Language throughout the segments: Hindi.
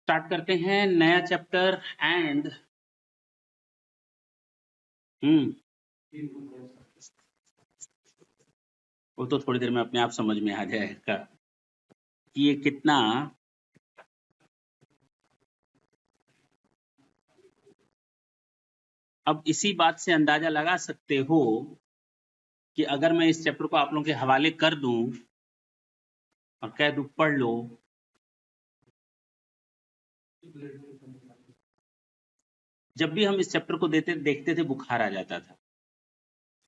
स्टार्ट करते हैं नया चैप्टर एंड वो तो थोड़ी देर में अपने आप समझ में आ जाएगा कि ये कितना अब इसी बात से अंदाजा लगा सकते हो कि अगर मैं इस चैप्टर को आप लोगों के हवाले कर दूं और कह दूं पढ़ लो, जब भी हम इस चैप्टर को देखते थे बुखार आ जाता था।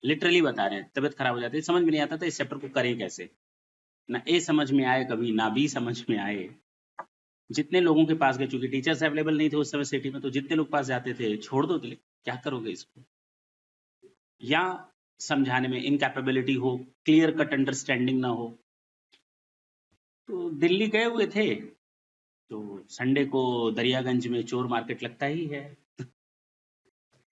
लिटरली बता रहे हैं, तबीयत खराब हो जाती, समझ में नहीं आता था इस चैप्टर को करें कैसे। ना ए समझ में आए कभी, ना बी समझ में आए। जितने लोगों के पास गए, चूंकि टीचर्स अवेलेबल नहीं थे उस समय सिटी में, तो जितने लोग पास जाते थे छोड़ दो, क्या करोगे इसको, या समझाने में इनकैपेबिलिटी हो, क्लियर कट अंडरस्टैंडिंग ना हो। तो दिल्ली गए हुए थे, तो संडे को दरियागंज में चोर मार्केट लगता ही है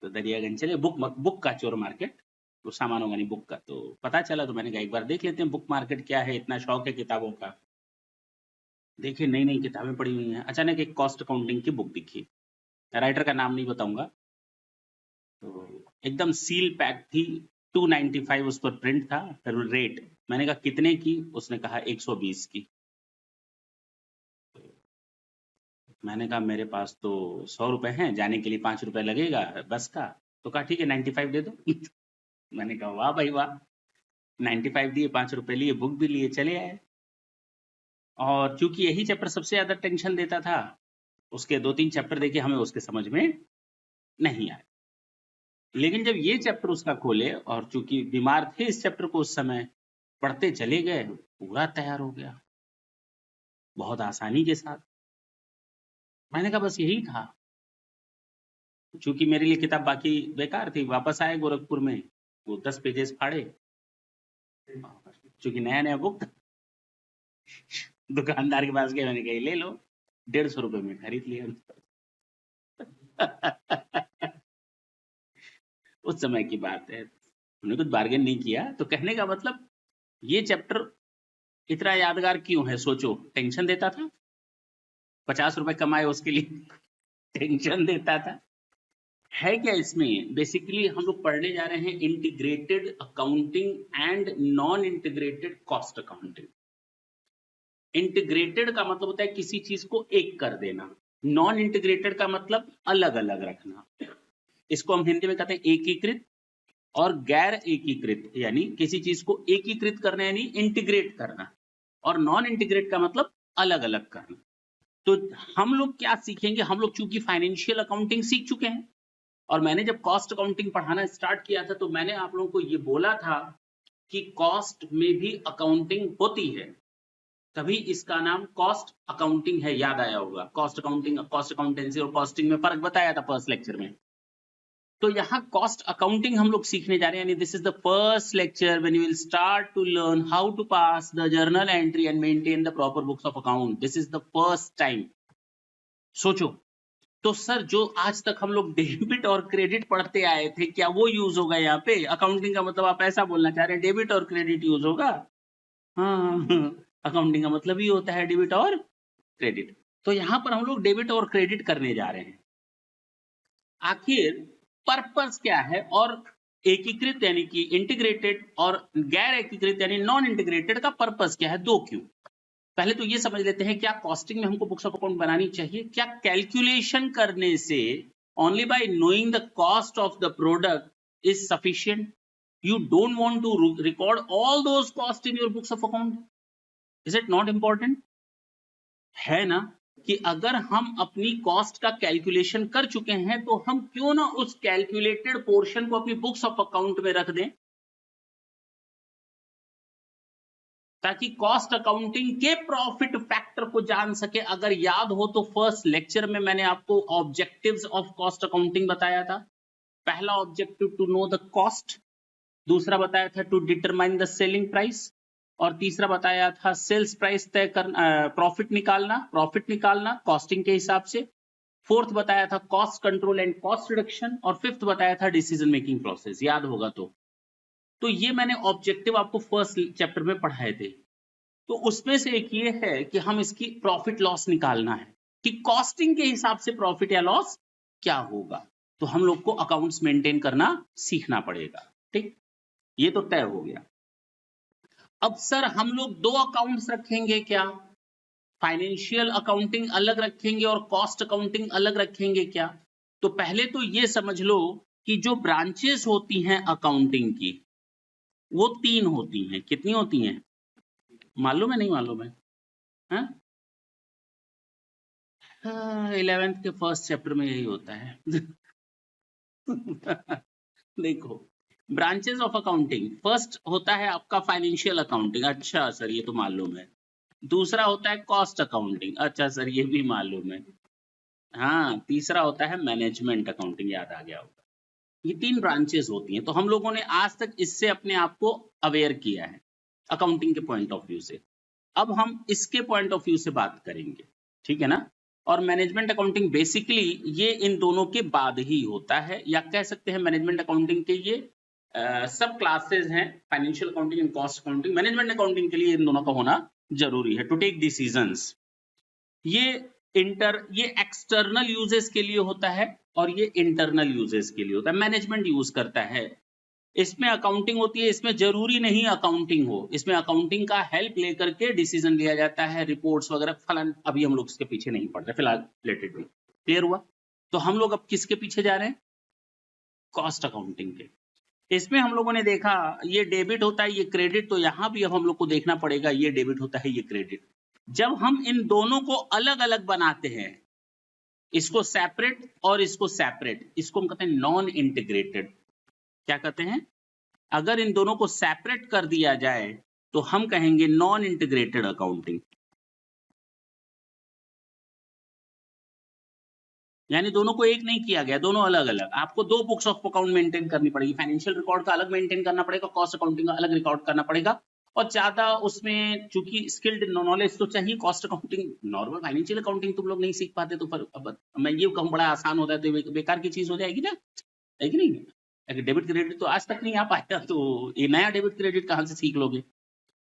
तो दरियागंज चले, बुक का चोर मार्केट, तो सामान होगा नहीं, बुक का। तो पता चला, तो मैंने कहा एक बार देख लेते हैं बुक मार्केट क्या है, इतना शौक है किताबों का। देखिए नई नई किताबें पड़ी हुई हैं, अचानक एक कॉस्ट अकाउंटिंग की बुक दिखी, राइटर का नाम नहीं बताऊंगा, तो एकदम सील पैक थी, 295 उस पर प्रिंट था, फिर रेट मैंने कहा कितने की, उसने कहा 120 की। मैंने कहा मेरे पास तो 100 रुपए हैं, जाने के लिए 5 रुपए लगेगा बस का, तो कहा ठीक है 95 दे दो मैंने कहा वाह भाई वाह, 95 दिए, 5 रुपए लिए, बुक भी लिए, चले आए। और चूंकि यही चैप्टर सबसे ज्यादा टेंशन देता था, उसके 2-3 चैप्टर देखे, हमें उसके समझ में नहीं आए। लेकिन जब ये चैप्टर उसका खोले, और चूंकि बीमार थे इस चैप्टर को उस समय, पढ़ते चले गए, पूरा तैयार हो गया बहुत आसानी के साथ। मैंने कहा बस यही था। चूंकि मेरे लिए किताब बाकी बेकार थी, वापस आए गोरखपुर में, वो 10 पेजेस फाड़े, चूंकि नया नया बुक था, दुकानदार के पास गए, मैंने कहा ले लो, 150 रुपए में खरीद लिया उस समय की बात है, हमने कुछ बार्गेन नहीं किया। तो कहने का मतलब, ये चैप्टर इतना यादगार क्यों है, सोचो, टेंशन देता था, 50 रुपए कमाए उसके लिए टेंशन देता था। है क्या इसमें, बेसिकली हम लोग पढ़ने जा रहे हैं integrated accounting and non integrated cost accounting. Integrated का मतलब होता है किसी चीज को एक कर देना, नॉन इंटीग्रेटेड का मतलब अलग अलग रखना। इसको हम हिंदी में कहते हैं एकीकृत और गैर एकीकृत, यानी किसी चीज को एकीकृत करना यानी इंटीग्रेट करना, और नॉन इंटीग्रेट का मतलब अलग अलग करना। तो हम लोग क्या सीखेंगे, हम लोग चूंकि फाइनेंशियल अकाउंटिंग सीख चुके हैं, और मैंने जब कॉस्ट अकाउंटिंग पढ़ाना स्टार्ट किया था, तो मैंने आप लोगों को ये बोला था कि कॉस्ट में भी अकाउंटिंग होती है, तभी इसका नाम कॉस्ट अकाउंटिंग है, याद आया होगा। कॉस्ट अकाउंटिंग, कॉस्ट अकाउंटेंसी और कॉस्टिंग में फर्क बताया था फर्स्ट लेक्चर में। तो यहाँ कॉस्ट अकाउंटिंग हम लोग सीखने जा रहे हैं, यानी this is the first lecture when you will start to learn how to pass the journal entry and maintain the proper books of account. This is the first time. सोचो, तो सर जो आज तक हम लोग डेबिट और क्रेडिट पढ़ते आए थे, क्या वो यूज होगा यहाँ पे? अकाउंटिंग का मतलब आप ऐसा बोलना चाह रहे हैं, डेबिट और क्रेडिट यूज होगा? हाँ अकाउंटिंग का मतलब ही होता है डेबिट और क्रेडिट। तो यहाँ पर हम लोग डेबिट और क्रेडिट करने जा रहे हैं। आखिर पर्पस क्या है, और एकीकृत यानी कि इंटीग्रेटेड और गैर एकीकृत यानी नॉन इंटीग्रेटेड का पर्पस क्या है, दो क्यों। पहले तो ये समझ लेते हैं, क्या कॉस्टिंग में हमको बुक्स ऑफ अकाउंट बनानी चाहिए? क्या कैलकुलेशन करने से only by knowing the cost of the product is sufficient? You don't want to record all those cost in your books of account? Is it not important? है ना, कि अगर हम अपनी कॉस्ट का कैलकुलेशन कर चुके हैं, तो हम क्यों ना उस कैलकुलेटेड पोर्शन को अपनी बुक्स ऑफ अकाउंट में रख दें, ताकि कॉस्ट अकाउंटिंग के प्रॉफिट फैक्टर को जान सके। अगर याद हो तो फर्स्ट लेक्चर में मैंने आपको ऑब्जेक्टिव्स ऑफ कॉस्ट अकाउंटिंग बताया था। पहला objective to know the cost, दूसरा बताया था to determine the selling price, और तीसरा बताया था सेल्स प्राइस तय करना, प्रॉफिट निकालना कॉस्टिंग के हिसाब से। फोर्थ बताया था cost control and cost reduction, और फिफ्थ बताया था डिसीजन मेकिंग प्रोसेस, याद होगा तो ये मैंने ऑब्जेक्टिव आपको फर्स्ट चैप्टर में पढ़ाए थे। तो उसमें से एक ये है कि हम इसकी प्रॉफिट लॉस निकालना है। कि कॉस्टिंग के हिसाब से प्रॉफिट या लॉस क्या होगा। तो हम लोग को अकाउंट्स मेंटेन करना सीखना पड़ेगा। ठीक, ये तो तय हो गया। अब सर हम लोग दो अकाउंट्स रखेंगे क्या? फाइनेंशियल अकाउंटिंग अलग रखेंगे और कॉस्ट अकाउंटिंग अलग रखेंगे क्या? तो पहले तो ये समझ लो कि जो ब्रांचेस होती हैं अकाउंटिंग की वो 3 होती हैं। कितनी होती हैं मालूम है? नहीं मालूम है? 11th के फर्स्ट चैप्टर में यही होता है। देखो, ब्रांचेस ऑफ अकाउंटिंग, फर्स्ट होता है आपका फाइनेंशियल अकाउंटिंग। अच्छा सर ये तो मालूम है। दूसरा होता है कॉस्ट अकाउंटिंग। अच्छा सर ये भी मालूम है। हाँ, तीसरा होता है मैनेजमेंट अकाउंटिंग। याद आ गया होगा। ये 3 ब्रांचेस होती हैं। तो हम लोगों ने आज तक इससे अपने आप को अवेयर किया है अकाउंटिंग के पॉइंट ऑफ व्यू से। अब हम इसके पॉइंट ऑफ व्यू से बात करेंगे, ठीक है ना। और मैनेजमेंट अकाउंटिंग बेसिकली ये इन दोनों के बाद ही होता है, या कह सकते हैं मैनेजमेंट अकाउंटिंग के ये सब क्लासेस हैं, financial accounting and cost accounting. Management accounting के लिए इन दोनों का होना जरूरी है टू टेक डिसीजंस। ये एक्सटर्नल यूजेस के लिए होता है और ये इंटरनल यूजेस के लिए होता है। मैनेजमेंट यूज करता है, इसमें अकाउंटिंग होती है। इसमें जरूरी नहीं अकाउंटिंग हो, इसमें अकाउंटिंग का हेल्प लेकर के डिसीजन लिया जाता है, रिपोर्ट्स वगैरह फलन। अभी हम लोग इसके पीछे नहीं पड़ रहे फिलहाल, लेटेड भी क्लियर हुआ। तो हम लोग अब किसके पीछे जा रहे हैं? कॉस्ट अकाउंटिंग के। इसमें हम लोगों ने देखा ये डेबिट होता है, ये क्रेडिट। तो यहां भी अब हम लोग को देखना पड़ेगा, ये डेबिट होता है, ये क्रेडिट। जब हम इन दोनों को अलग अलग बनाते हैं, इसको सेपरेट और इसको सेपरेट, इसको हम कहते हैं नॉन इंटीग्रेटेड। क्या कहते हैं? अगर इन दोनों को सेपरेट कर दिया जाए तो हम कहेंगे नॉन इंटीग्रेटेड अकाउंटिंग। यानी दोनों को एक नहीं किया गया, दोनों अलग अलग। आपको 2 बुक्स ऑफ अकाउंट मेंटेन करनी पड़ेगी। फाइनेंशियल रिकॉर्ड का अलग मेंटेन करना पड़ेगा, कॉस्ट अकाउंटिंग का अलग रिकॉर्ड करना पड़ेगा। और ज्यादा उसमें चूंकि स्किल्ड नॉलेज तो चाहिए। Cost accounting, normal financial accounting तुम लोग नहीं सीख पाते तो फिर अब मैं ये कहूँ बड़ा आसान होता है तो बेकार की चीज हो जाएगी ना, है कि नहीं? अगर डेबिट क्रेडिट तो आज तक नहीं आ पाया तो ये नया डेबिट क्रेडिट कहां से सीख लोगे?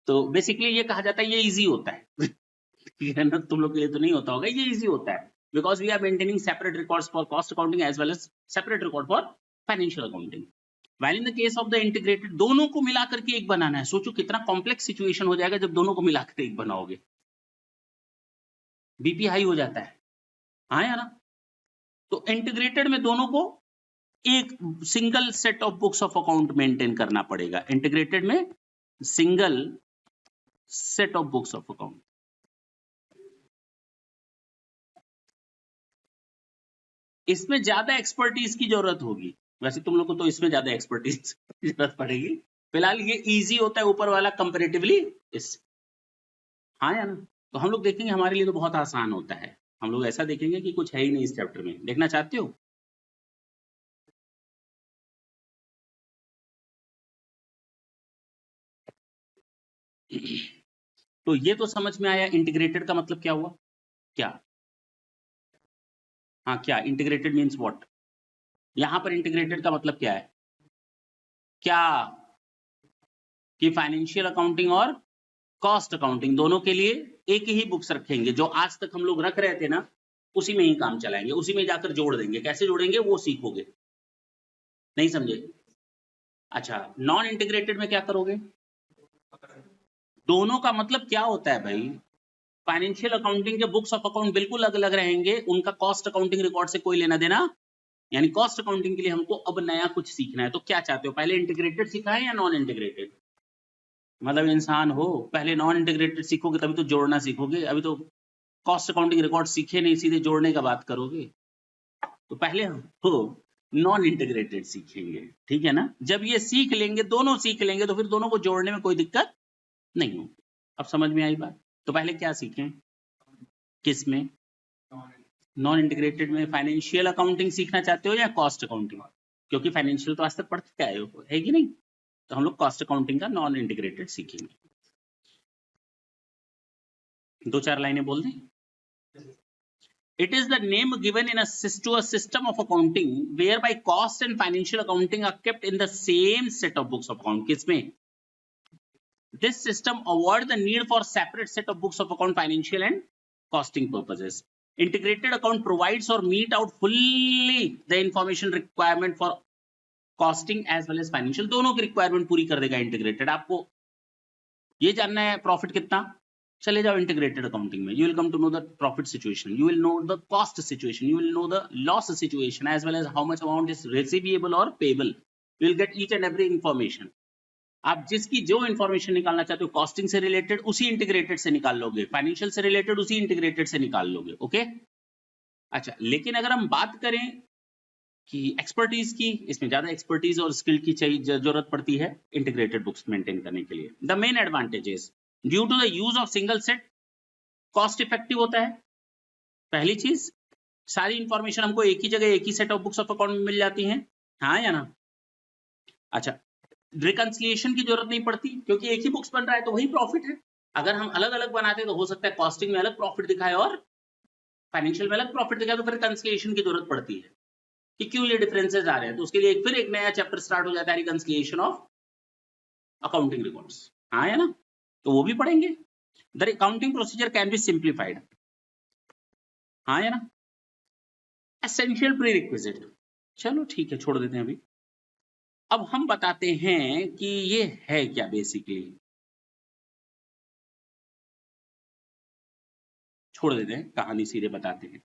तो बेसिकली ये कहा जाता है ये इजी होता है। ठीक है ना, तुम लोग के लिए तो नहीं होता होगा, ये इजी होता है because we are maintaining separate records for cost accounting as well as separate record for financial accounting. While in the case of the integrated, दोनों को मिला करके एक बनाना है। सोचो कितना कॉम्प्लेक्स सिचुएशन हो जाएगा जब दोनों को मिलाकर एक बनाओगे। बीपी हाई हो जाता है, हाँ या ना? तो इंटीग्रेटेड में दोनों को एक single set of books of account maintain करना पड़ेगा। इंटीग्रेटेड में single set of books of account. इसमें ज्यादा एक्सपर्टीज की जरूरत होगी। वैसे तुम लोग को तो इसमें ज्यादा एक्सपर्टीज की जरूरत पड़ेगी। फिलहाल ये इजी होता है ऊपर वाला कंपैरेटिवली इस, हाँ या ना? तो हम लोग देखेंगे हमारे लिए तो बहुत आसान होता है। हम लोग ऐसा देखेंगे कि कुछ है ही नहीं इस चैप्टर में। देखना चाहते हो? तो ये तो समझ में आया इंटीग्रेटेड का मतलब क्या हुआ? क्या? हाँ, क्या इंटीग्रेटेड मीन्स व्हाट? यहां पर इंटीग्रेटेड का मतलब क्या है? क्या? कि फाइनेंशियल अकाउंटिंग और कॉस्ट अकाउंटिंग दोनों के लिए एक ही बुक्स रखेंगे। जो आज तक हम लोग रख रहे थे ना, उसी में ही काम चलाएंगे, उसी में जाकर जोड़ देंगे। कैसे जोड़ेंगे वो सीखोगे। नहीं समझे? अच्छा, नॉन इंटीग्रेटेड में क्या करोगे? दोनों का मतलब क्या होता है भाई? फाइनेंशियल अकाउंटिंग के बुक्स ऑफ अकाउंट बिल्कुल अलग अलग रहेंगे, उनका कॉस्ट अकाउंटिंग रिकॉर्ड से कोई लेना देना। यानी कॉस्ट अकाउंटिंग के लिए हमको अब नया कुछ सीखना है। तो क्या चाहते हो, पहले इंटीग्रेटेड सीखा है या नॉन इंटीग्रेटेड? मतलब इंसान हो, पहले नॉन इंटीग्रेटेड सीखोगे तभी तो जोड़ना सीखोगे। अभी तो कॉस्ट अकाउंटिंग रिकॉर्ड सीखे नहीं, सीधे जोड़ने का बात करोगे। तो पहले हो नॉन इंटीग्रेटेड सीखेंगे, ठीक है ना। जब ये सीख लेंगे, दोनों सीख लेंगे, तो फिर दोनों को जोड़ने में कोई दिक्कत नहीं हो। अब समझ में आई बात? तो पहले क्या सीखें? किस में? नॉन इंटीग्रेटेड में फाइनेंशियल अकाउंटिंग सीखना चाहते हो या कॉस्ट अकाउंटिंग? क्योंकि फाइनेंशियल तो आज तक पढ़ के आए हो, है कि नहीं? तो हम लोग कॉस्ट अकाउंटिंग का नॉन इंटीग्रेटेड सीखेंगे। 2-4 लाइनें बोल दें। It is the name given to a system of accounting whereby cost and financial accounting are kept in the same set of books of account. किसमें? This system avoid the need for separate set of books of account financial and costing purposes. Integrated account provides or meet out fully the information requirement for costing as well as financial. दोनों की requirement पूरी कर देगा integrated. आपको ये जानना है profit कितना, चले जाओ integrated accounting में. You will come to know the profit situation. You will know the cost situation. You will know the loss situation as well as how much amount is receivable or payable. You will get each and every information. आप जिसकी जो इंफॉर्मेशन निकालना चाहते हो कॉस्टिंग से रिलेटेड उसी इंटीग्रेटेड से निकाल लोगे, फाइनेंशियल से रिलेटेड उसी इंटीग्रेटेड से निकाल लोगे. ओके अच्छा, लेकिन अगर हम बात करें कि एक्सपर्टीज की, इसमें ज्यादा एक्सपर्टीज और स्किल की चाहिए जरूरत पड़ती है इंटीग्रेटेड बुक्स मेंटेन करने के लिए. The main advantages due to the use of single set cost effective होता है. पहली चीज, सारी इंफॉर्मेशन हमको एक ही जगह एक ही set of books of account में मिल जाती है. हाँ या ना? अच्छा, रिकंसिलिएशन की जरूरत नहीं पड़ती क्योंकि एक ही बुक्स बन रहा है तो वही प्रॉफिट है. अगर हम अलग अलग बनाते तो हो सकता है कॉस्टिंग में अलग प्रॉफिट दिखाए और फाइनेंशियल में अलग प्रॉफिट दिखाए, तो फिर रिकंसिलिएशन की जरूरत पड़ती है कि क्यों ये डिफरेंसेस आ रहे हैं. तो उसके लिए फिर एक नया चैप्टर स्टार्ट हो जाता है, रिकंसिलिएशन ऑफ अकाउंटिंग रिकॉर्ड्स. हाँ है ना? तो वो भी पढ़ेंगे. The accounting procedure can be simplified. हाँ है ना? Essential pre requisite. चलो ठीक है, छोड़ देते हैं अभी. अब हम बताते हैं कि ये है क्या बेसिकली. छोड़ देते हैं, कहानी सीधे बताते हैं.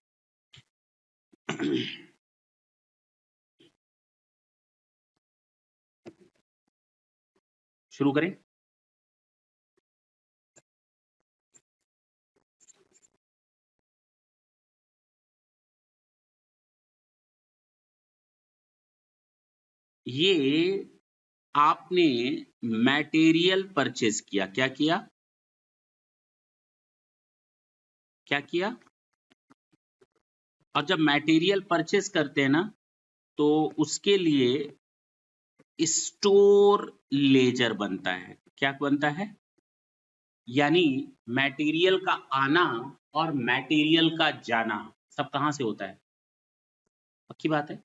शुरू करें. ये आपने मटेरियल परचेज किया. क्या किया? क्या किया? और जब मटेरियल परचेज करते हैं ना तो उसके लिए स्टोर लेजर बनता है. क्या बनता है? यानी मटेरियल का आना और मटेरियल का जाना सब कहां से होता है? पक्की बात है.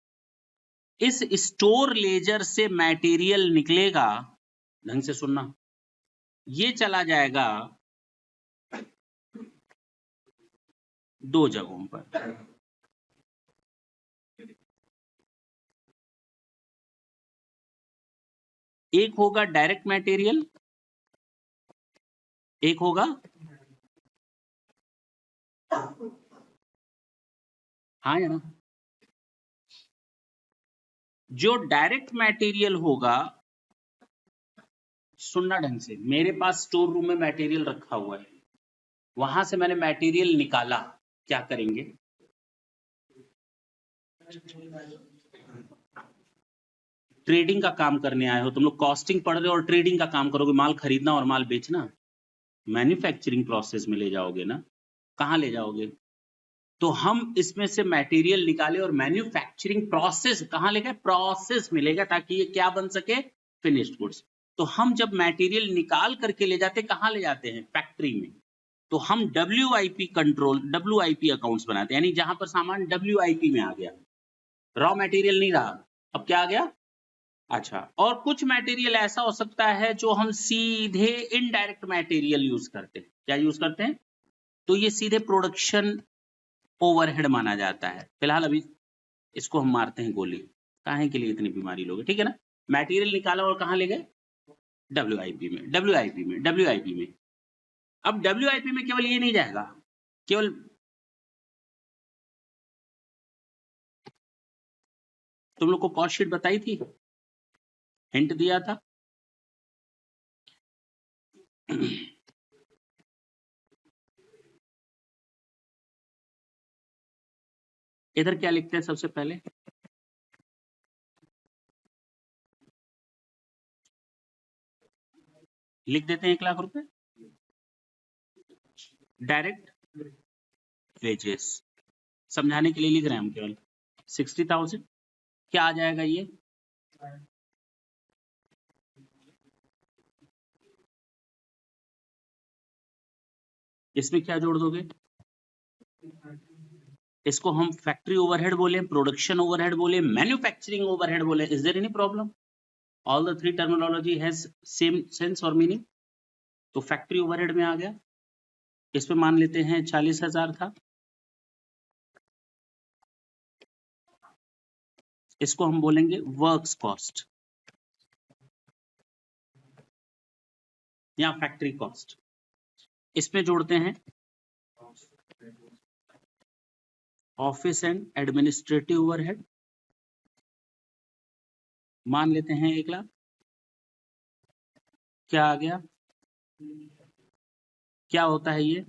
इस स्टोर लेजर से मटेरियल निकलेगा, ढंग से सुनना, ये चला जाएगा दो जगहों पर. एक होगा डायरेक्ट मटेरियल, एक होगा हाँ या ना? जो डायरेक्ट मटेरियल होगा, सुनना ढंग से, मेरे पास स्टोर रूम में मटेरियल रखा हुआ है, वहां से मैंने मटेरियल निकाला, क्या करेंगे? ट्रेडिंग का काम करने आए हो तुम लोग, कॉस्टिंग पढ़ रहे हो और ट्रेडिंग का काम करोगे, माल खरीदना और माल बेचना. मैन्युफैक्चरिंग प्रोसेस में ले जाओगे ना, कहाँ ले जाओगे? तो हम इसमें से मटेरियल निकाले और मैन्युफैक्चरिंग प्रोसेस कहाँ ले गए? प्रोसेस मिलेगा ताकि ये क्या बन सके? Finished goods. तो हम जब मटेरियल निकाल करके ले जाते, कहाँ ले जाते हैं? फैक्ट्री में. तो हम WIP कंट्रोल, WIP अकाउंट्स बनाते हैं, यानी जहां पर सामान WIP में आ गया, रॉ मटेरियल नहीं रहा, अब क्या आ गया? अच्छा, और कुछ मटेरियल ऐसा हो सकता है जो हम सीधे इनडायरेक्ट मटेरियल यूज करते हैं. क्या यूज करते हैं? तो ये सीधे प्रोडक्शन ओवरहेड माना जाता है. फिलहाल अभी इसको हम मारते हैं गोली, काहे के लिए इतनी बीमारी लोगे, ठीक है ना? मटेरियल निकाला और कहाँ ले गए? WIP में. WIP में. अब WIP में केवल ये नहीं जाएगा, केवल तुम लोग को कॉस्ट शीट बताई थी, हिंट दिया था. इधर क्या लिखते हैं सबसे पहले? लिख देते हैं 1 लाख रुपए डायरेक्ट वेजेस. समझाने के लिए लिख रहे हैं हम केवल. 60,000 क्या आ जाएगा ये? इसमें क्या जोड़ दोगे? इसको हम फैक्ट्री ओवरहेड बोले, प्रोडक्शन ओवरहेड बोले, मैन्युफैक्चरिंग ओवरहेड बोले. Is there any problem? All the 3 terminology has same sense और मीनिंग. तो फैक्ट्री ओवरहेड में आ गया. इस पे मान लेते हैं 40,000 था, इसको हम बोलेंगे वर्क्स कॉस्ट या फैक्ट्री कॉस्ट। इसमें जोड़ते हैं ऑफिस एंड एडमिनिस्ट्रेटिव ओवरहेड, मान लेते हैं 1 लाख। क्या आ गया, क्या होता है ये,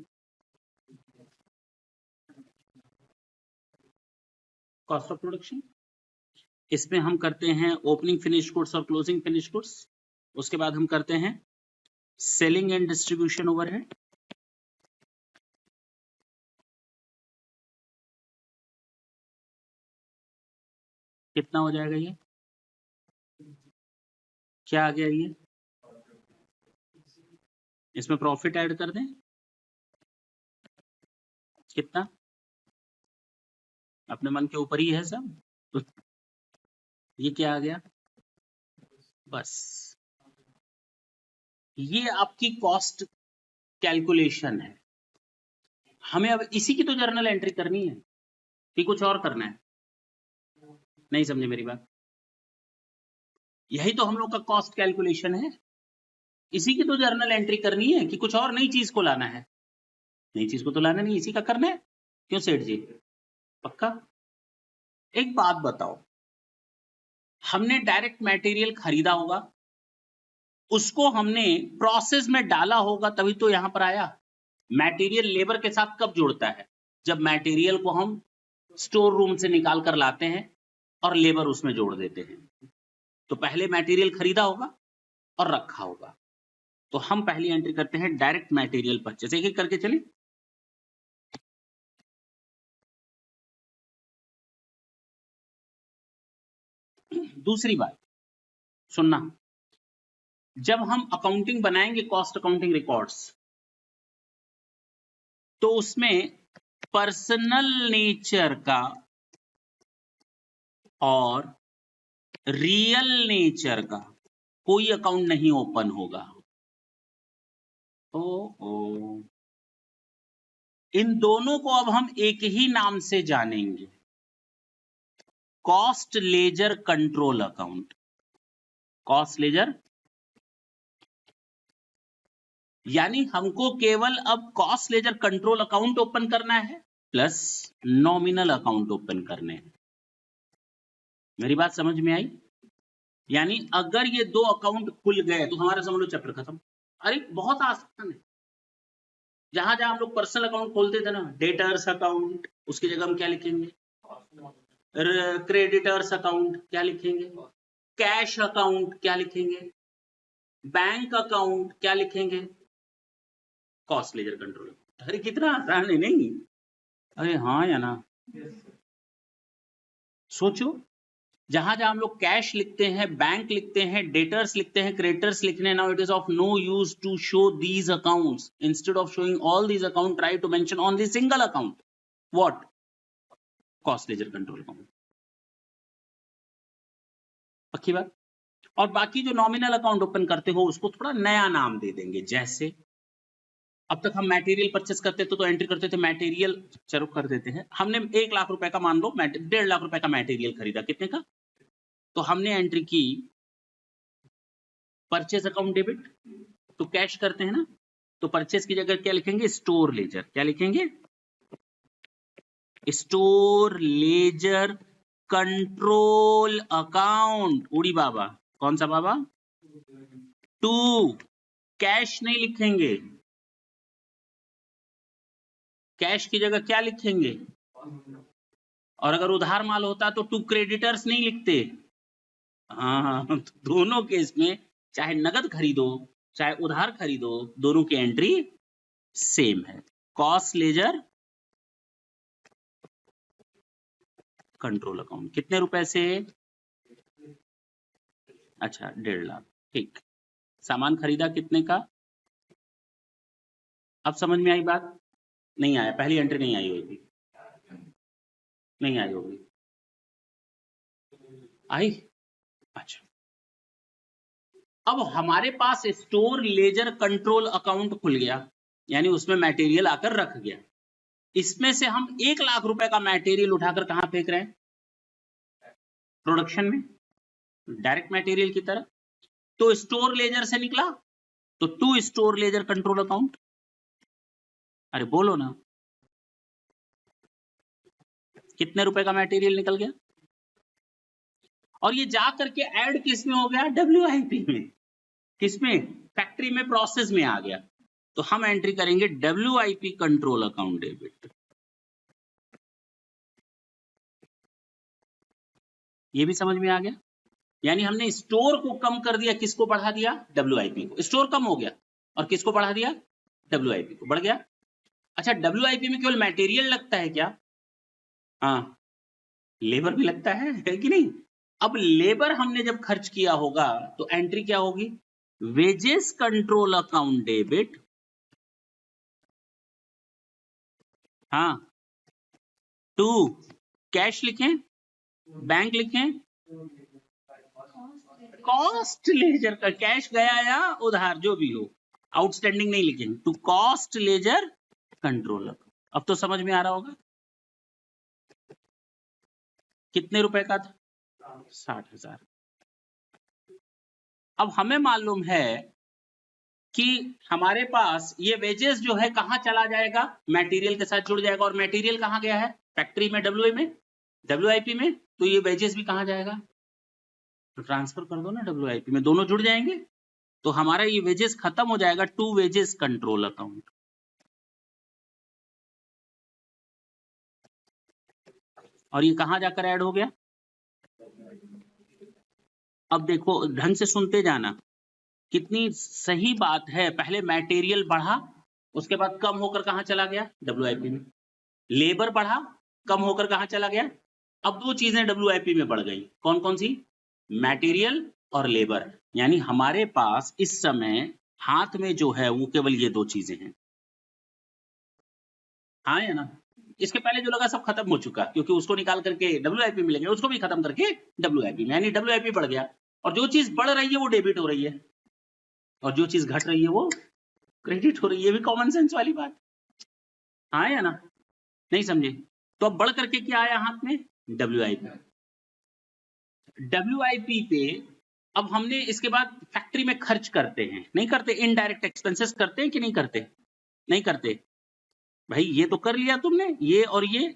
कॉस्ट ऑफ प्रोडक्शन। इसमें हम करते हैं ओपनिंग फिनिश गुड्स और क्लोजिंग फिनिश गुड्स। उसके बाद हम करते हैं सेलिंग एंड डिस्ट्रीब्यूशन ओवरहेड, कितना हो जाएगा ये, क्या आ गया ये, इसमें प्रॉफिट ऐड कर दें, कितना, अपने मन के ऊपर ही है सब। ये क्या आ गया, बस ये आपकी कॉस्ट कैलकुलेशन है। हमें अब इसी की तो जर्नल एंट्री करनी है कि कुछ और करना है, नहीं समझे मेरी बात। यही तो हम लोग का कॉस्ट कैलकुलेशन है, इसी की तो जर्नल एंट्री करनी है कि कुछ और नई चीज को लाना है। नई चीज को तो लाना नहीं, इसी का करना है। क्यों सेठ जी, पक्का। एक बात बताओ, हमने डायरेक्ट मटेरियल खरीदा होगा, उसको हमने प्रोसेस में डाला होगा, तभी तो यहां पर आया। मटेरियल लेबर के साथ कब जुड़ता है, जब मटेरियल को हम स्टोर रूम से निकाल कर लाते हैं और लेबर उसमें जोड़ देते हैं। तो पहले मटेरियल खरीदा होगा और रखा होगा। तो हम पहली एंट्री करते हैं डायरेक्ट मटेरियल परचेस, एक एक करके चलिए। दूसरी बात सुनना, जब हम अकाउंटिंग बनाएंगे कॉस्ट अकाउंटिंग रिकॉर्ड्स, तो उसमें पर्सनल नेचर का और रियल नेचर का कोई अकाउंट नहीं ओपन होगा। इन दोनों को अब हम एक ही नाम से जानेंगे, cost ledger control account. Cost ledger यानी हमको केवल अब cost ledger control account open करना है प्लस नॉमिनल अकाउंट ओपन करने हैं। मेरी बात समझ में आई? यानी अगर ये दो अकाउंट खुल गए तो हमारा समझ लो चैप्टर खत्म। अरे बहुत आसान है, जहां जहां हम लोग पर्सनल अकाउंट खोलते थे ना, डेटर्स अकाउंट, उसकी जगह हम क्या लिखेंगे, क्रेडिटर्स अकाउंट क्या लिखेंगे, कैश अकाउंट क्या लिखेंगे, बैंक अकाउंट क्या लिखेंगे, कॉस्ट लेजर कंट्रोल। अरे कितना आसान है नहीं? अरे हाँ या ना, सोचो, जहां जहां हम लोग कैश लिखते हैं, बैंक लिखते हैं, डेटर्स लिखते हैं, क्रेडिटर्स लिखने हैं, now it is of no use to show these accounts, instead of showing all these account try to mention on the single account what, cost ledger control account. पक्की बात? और बाकी जो नॉमिनल अकाउंट ओपन करते हो उसको थोड़ा नया नाम दे देंगे। जैसे अब तक हम मटेरियल परचेस करते तो एंट्री करते थे मटेरियल, चलो कर देते हैं, हमने 1 लाख रुपए का मान लो 1.5 लाख रुपए का मटेरियल खरीदा, कितने का, तो हमने एंट्री की परचेस अकाउंट डेबिट, तो कैश करते हैं ना, तो परचेस की जगह क्या लिखेंगे, स्टोर लेजर। क्या लिखेंगे, स्टोर लेजर कंट्रोल अकाउंट। उड़ी बाबा, कौन सा बाबा, 2, कैश नहीं लिखेंगे, कैश की जगह क्या लिखेंगे, और अगर उधार माल होता तो 2 क्रेडिटर्स नहीं लिखते। हाँ, तो दोनों केस में चाहे नगद खरीदो चाहे उधार खरीदो, दोनों की एंट्री सेम है, कॉस्ट लेजर कंट्रोल अकाउंट। कितने रुपए से, अच्छा 1.5 लाख, ठीक। सामान खरीदा कितने का, अब समझ में आई बात? नहीं आया, पहली एंट्री नहीं आई होगी, नहीं आई होगी, आई? अच्छा, अब हमारे पास स्टोर लेजर कंट्रोल अकाउंट खुल गया, यानी उसमें मटेरियल आकर रख गया। इसमें से हम 1 लाख रुपए का मटेरियल उठाकर कहां फेंक रहे हैं, प्रोडक्शन में डायरेक्ट मटेरियल की तरह। तो स्टोर लेजर से निकला तो to store ledger control account. अरे बोलो ना, कितने रुपए का मटेरियल निकल गया, और ये जा करके ऐड किस में हो गया, WIP में। किसमें, फैक्ट्री में, प्रोसेस में आ गया। तो हम एंट्री करेंगे WIP कंट्रोल अकाउंट डेबिट। ये भी समझ में आ गया, यानी हमने स्टोर को कम कर दिया, किसको बढ़ा दिया, WIP को। स्टोर कम हो गया और किसको बढ़ा दिया, WIP को बढ़ गया। अच्छा, WIP में केवल मटेरियल लगता है क्या, हाँ लेबर भी लगता है कि नहीं। अब लेबर हमने जब खर्च किया होगा तो एंट्री क्या होगी, वेजेस कंट्रोल अकाउंट डेबिट। हाँ, टू कैश लिखें, बैंक लिखें, कॉस्ट लेजर का, कैश गया या उधार जो भी हो, आउटस्टैंडिंग नहीं लिखेंगे, टू कॉस्ट लेजर कंट्रोल। अब तो समझ में आ रहा होगा। कितने रुपए का था, 60,000। अब हमें मालूम है कि हमारे पास ये वेजेस जो है कहां चला जाएगा, मटेरियल के साथ जुड़ जाएगा, और मटेरियल कहां गया है, फैक्ट्री में, WIP में। तो ये वेजेस भी कहां जाएगा, तो ट्रांसफर कर दो ना WIP में, दोनों जुड़ जाएंगे। तो हमारा ये वेजेस खत्म हो जाएगा, टू वेजेस कंट्रोल अकाउंट। और ये कहां जाकर ऐड हो गया, अब देखो ढंग से सुनते जाना, कितनी सही बात है। पहले मटेरियल बढ़ा, उसके बाद कम होकर कहां चला गया, WIP में। लेबर बढ़ा, कम होकर कहां चला गया। अब दो चीजें WIP में बढ़ गई, कौन कौन सी, मटेरियल और लेबर। यानी हमारे पास इस समय हाथ में जो है वो केवल ये दो चीजें हैं, हाँ या ना। इसके पहले जो लगा सब खत्म हो चुका, क्योंकि उसको निकाल करके WIP में लेंगे, उसको भी खत्म करके WIP में, यानी WIP बढ़ गया। और जो चीज बढ़ रही है वो डेबिट हो रही है, और जो चीज घट रही है वो क्रेडिट हो रही है। ये भी कॉमन सेंस वाली बात, हाँ या ना, नहीं समझे। तो अब बढ़ करके क्या आया हाथ में, WIP। WIP पे अब हमने इसके बाद फैक्ट्री में खर्च करते हैं, नहीं करते, इनडायरेक्ट एक्सपेंसेस करते हैं कि नहीं करते, नहीं करते भाई। ये तो कर लिया तुमने, ये और ये।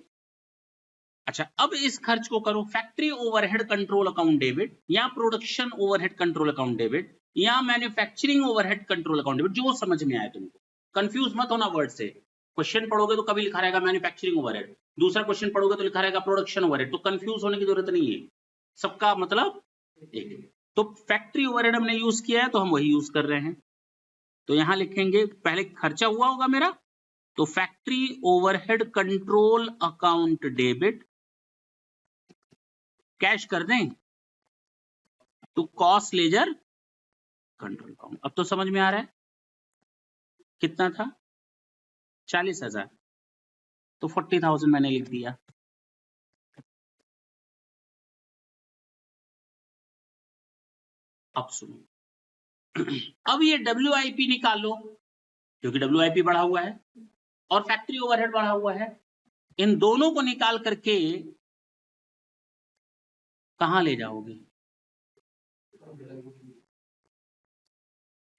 अच्छा, अब इस खर्च को करो factory overhead control account debit, या production overhead control account debit, या manufacturing overhead control account debit, जो समझ में आए तुमको। कंफ्यूज मत होना वर्ड से। क्वेश्चन पढ़ोगे तो कभी लिखा रहेगा मैन्युफैक्चरिंग ओवरहेड, दूसरा क्वेश्चन पढ़ोगे तो लिखा रहेगा प्रोडक्शन ओवरहेड, तो कंफ्यूज होने की जरूरत नहीं है, सबका मतलब एक है। तो फैक्ट्री ओवरहेड हमने यूज किया है तो हम वही यूज कर रहे हैं। तो यहां लिखेंगे, पहले खर्चा हुआ होगा मेरा, तो factory overhead control account debit, cash कर दें तो कॉस्ट लेजर कंट्रोल अकाउंट। अब तो समझ में आ रहा है, कितना था, 40,000, तो 40,000 मैंने लिख दिया। अब सुनो, अब ये WIP निकालो, क्योंकि WIP बढ़ा हुआ है और फैक्ट्री ओवरहेड बढ़ा हुआ है। इन दोनों को निकाल करके कहां ले जाओगे,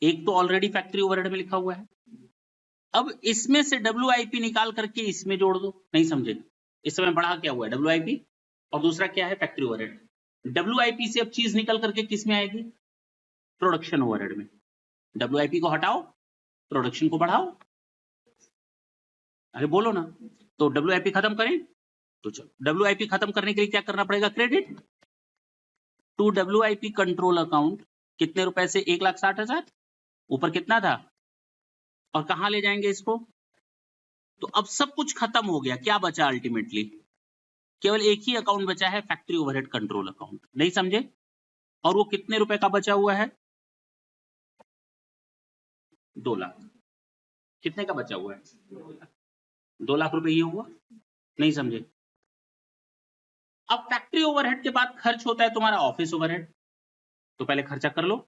एक तो ऑलरेडी फैक्ट्री ओवरहेड में लिखा हुआ है, अब इसमें से WIP निकाल करके इसमें जोड़ दो। नहीं समझे, इस समय बढ़ा क्या हुआ है, WIP, और दूसरा क्या है, फैक्ट्री ओवरहेड। WIP से अब चीज निकल करके किस में आएगी, प्रोडक्शन ओवरहेड में। WIP को हटाओ, प्रोडक्शन को बढ़ाओ। अरे बोलो ना, तो WIP खत्म करें, तो चलो WIP खत्म करने के लिए क्या करना पड़ेगा, credit to WIP control account. कितने रुपए से, 1,60,000, ऊपर कितना था, और कहां ले जाएंगे इसको। तो अब सब कुछ खत्म हो गया, क्या बचा अल्टीमेटली, केवल एक ही अकाउंट बचा है, फैक्ट्री ओवरहेड कंट्रोल अकाउंट। नहीं समझे, और वो कितने रुपए का बचा हुआ है, 2 लाख। कितने का बचा हुआ है, 2 लाख रुपए ये हुआ। नहीं समझे। अब फैक्ट्री ओवरहेड के बाद खर्च होता है तुम्हारा ऑफिस ओवरहेड, तो पहले खर्चा कर लो,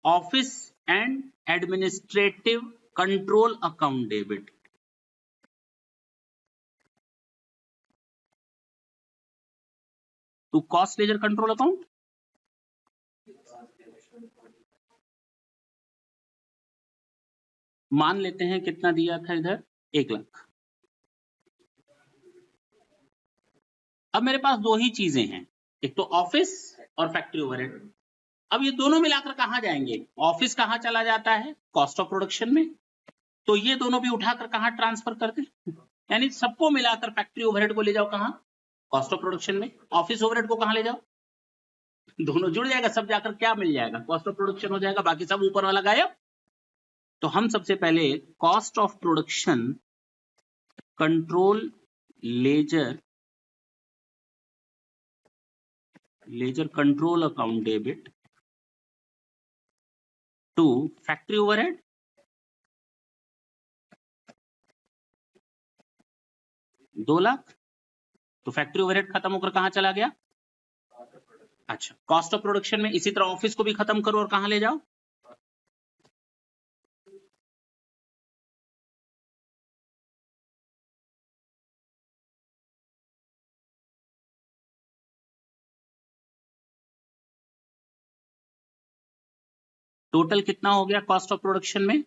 office and administrative control account debit. To cost ledger control account. मान लेते हैं कितना दिया था इधर, 1 लाख। अब मेरे पास दो ही चीजें हैं, एक तो ऑफिस और फैक्ट्री ओवरहेड। अब ये दोनों मिलाकर कहां जाएंगे, ऑफिस कहां चला जाता है, कॉस्ट ऑफ प्रोडक्शन में, तो ये दोनों भी उठाकर कहां ट्रांसफर कर दे, यानी सबको मिलाकर फैक्ट्री ओवरहेड को ले जाओ कहां, कॉस्ट ऑफ प्रोडक्शन में, ऑफिस ओवरहेड को कहां ले जाओ, दोनों जुड़ जाएगा, सब जाकर क्या मिल जाएगा, कॉस्ट ऑफ प्रोडक्शन हो जाएगा, बाकी सब ऊपर वाला गायब। तो हम सबसे पहले cost of production control ledger control account debit to factory overhead, दो लाख। तो फैक्ट्री ओवरहेड खत्म होकर कहां चला गया, अच्छा कॉस्ट ऑफ प्रोडक्शन में। इसी तरह ऑफिस को भी खत्म करो और कहां ले जाओ, टोटल कितना हो गया कॉस्ट ऑफ प्रोडक्शन में,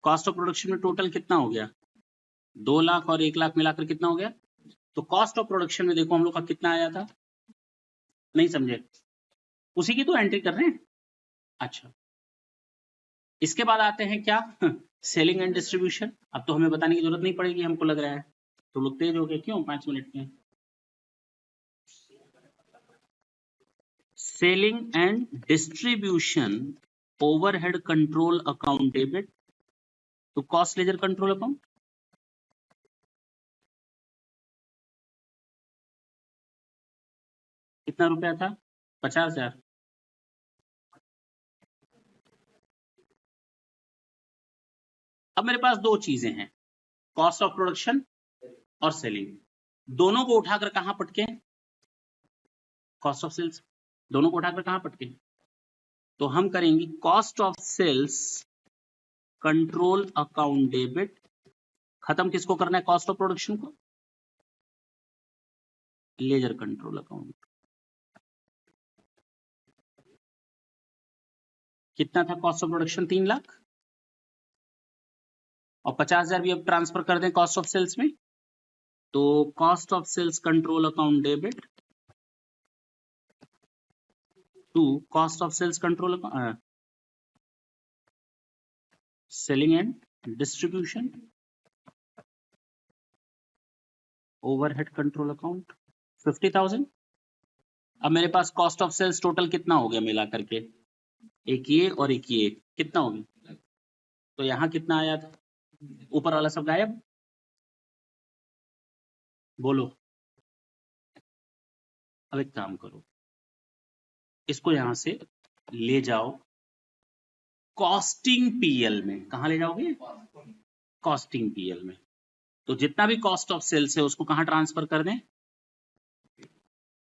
कॉस्ट ऑफ प्रोडक्शन में टोटल कितना हो गया, 2 लाख और 1 लाख मिलाकर कितना हो गया। तो कॉस्ट ऑफ प्रोडक्शन में देखो हम लोग का कितना आया था, नहीं समझे, उसी की तो एंट्री कर रहे हैं। अच्छा इसके बाद आते हैं क्या, सेलिंग एंड डिस्ट्रीब्यूशन। अब तो हमें बताने की जरूरत नहीं पड़ेगी, हमको लग रहा है तो लोग तेज हो गए, क्यों 5 मिनट में। Selling and distribution overhead control account debit to cost ledger control account. कितना रुपया था, 50,000। अब मेरे पास दो चीजें हैं, कॉस्ट ऑफ प्रोडक्शन और सेलिंग, दोनों को उठाकर कहां पटके, कॉस्ट ऑफ सेल्स, दोनों को उठाकर कहां पटके। तो हम करेंगे cost of sales control account debit, खत्म किसको करना है, कॉस्ट ऑफ प्रोडक्शन को, लेजर कंट्रोल अकाउंट। कितना था कॉस्ट ऑफ प्रोडक्शन, 3 लाख, और 50,000 भी अब ट्रांसफर कर दें कॉस्ट ऑफ सेल्स में। तो cost of sales control account debit to cost of sales control selling and distribution overhead control account 50,000। अब मेरे पास कॉस्ट ऑफ सेल्स टोटल कितना हो गया मिला करके, एक ये और एक ये, कितना हो गया, तो यहां कितना आया था, ऊपर वाला सब गायब, बोलो। अब एक काम करो, इसको यहां से ले जाओ कॉस्टिंग पीएल में, कहां ले जाओगे, कॉस्टिंग पीएल में। तो जितना भी कॉस्ट ऑफ सेल्स है उसको कहां ट्रांसफर कर दें,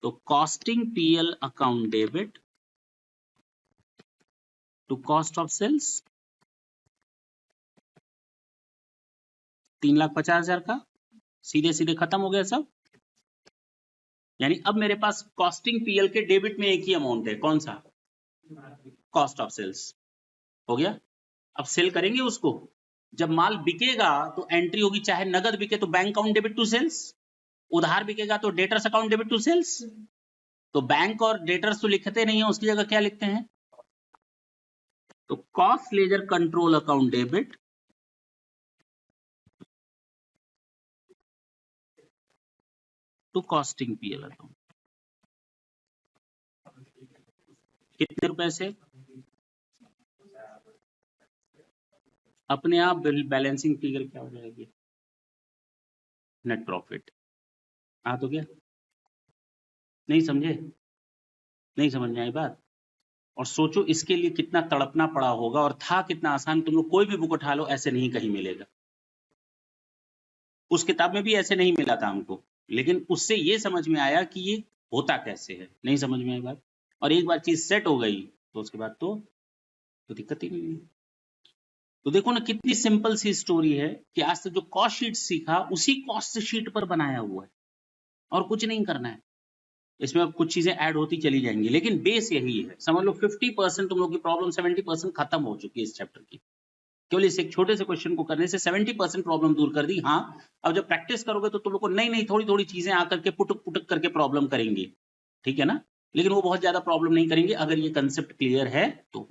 तो costing PL account debit to cost of sales 3,50,000 का, सीधे सीधे खत्म हो गया सब। यानी अब मेरे पास कॉस्टिंग पीएल के डेबिट में एक ही अमाउंट है, कौन सा, कॉस्ट ऑफ सेल्स, हो गया। अब सेल करेंगे उसको, जब माल बिकेगा तो एंट्री होगी, चाहे नगद बिके तो bank account debit to sales, उधार बिकेगा तो debtors account debit to sales. तो बैंक और डेटर्स तो लिखते नहीं है, उसकी जगह क्या लिखते हैं, तो cost ledger control account debit to costing PL account. कितने रुपए से, अपने आप बैलेंसिंग फिगर क्या हो जाएगी, नेट प्रॉफिट। आ तो गया, नहीं समझे, नहीं समझ में आई बात। और सोचो इसके लिए कितना तड़पना पड़ा होगा, और था कितना आसान, तुम लोग कोई भी बुक उठा लो ऐसे नहीं कहीं मिलेगा, उस किताब में भी ऐसे नहीं मिला था हमको, लेकिन उससे ये समझ में आया कि ये होता कैसे है, नहीं समझ में आई बात। और एक बार चीज सेट हो गई तो उसके बाद तो दिक्कत ही नहीं है। तो देखो ना कितनी सिंपल सी स्टोरी है कि आज तक जो कॉस्ट शीट सीखा उसी कॉस्ट शीट पर बनाया हुआ है, और कुछ नहीं करना है। इसमें अब कुछ चीजें ऐड होती चली जाएंगी, लेकिन बेस यही है। समझ लो 50% तुम लोग की प्रॉब्लम 70% खत्म हो चुकी है इस चैप्टर की। केवल इस एक छोटे से क्वेश्चन को करने से 70% प्रॉब्लम दूर कर दी। हाँ, अब जब प्रैक्टिस करोगे तो तुम लोग को नई नई थोड़ी थोड़ी चीजें आकर के पुटक पुटक करके प्रॉब्लम करेंगी, ठीक है ना, लेकिन वो बहुत ज्यादा प्रॉब्लम नहीं करेंगे अगर ये कंसेप्ट क्लियर है तो।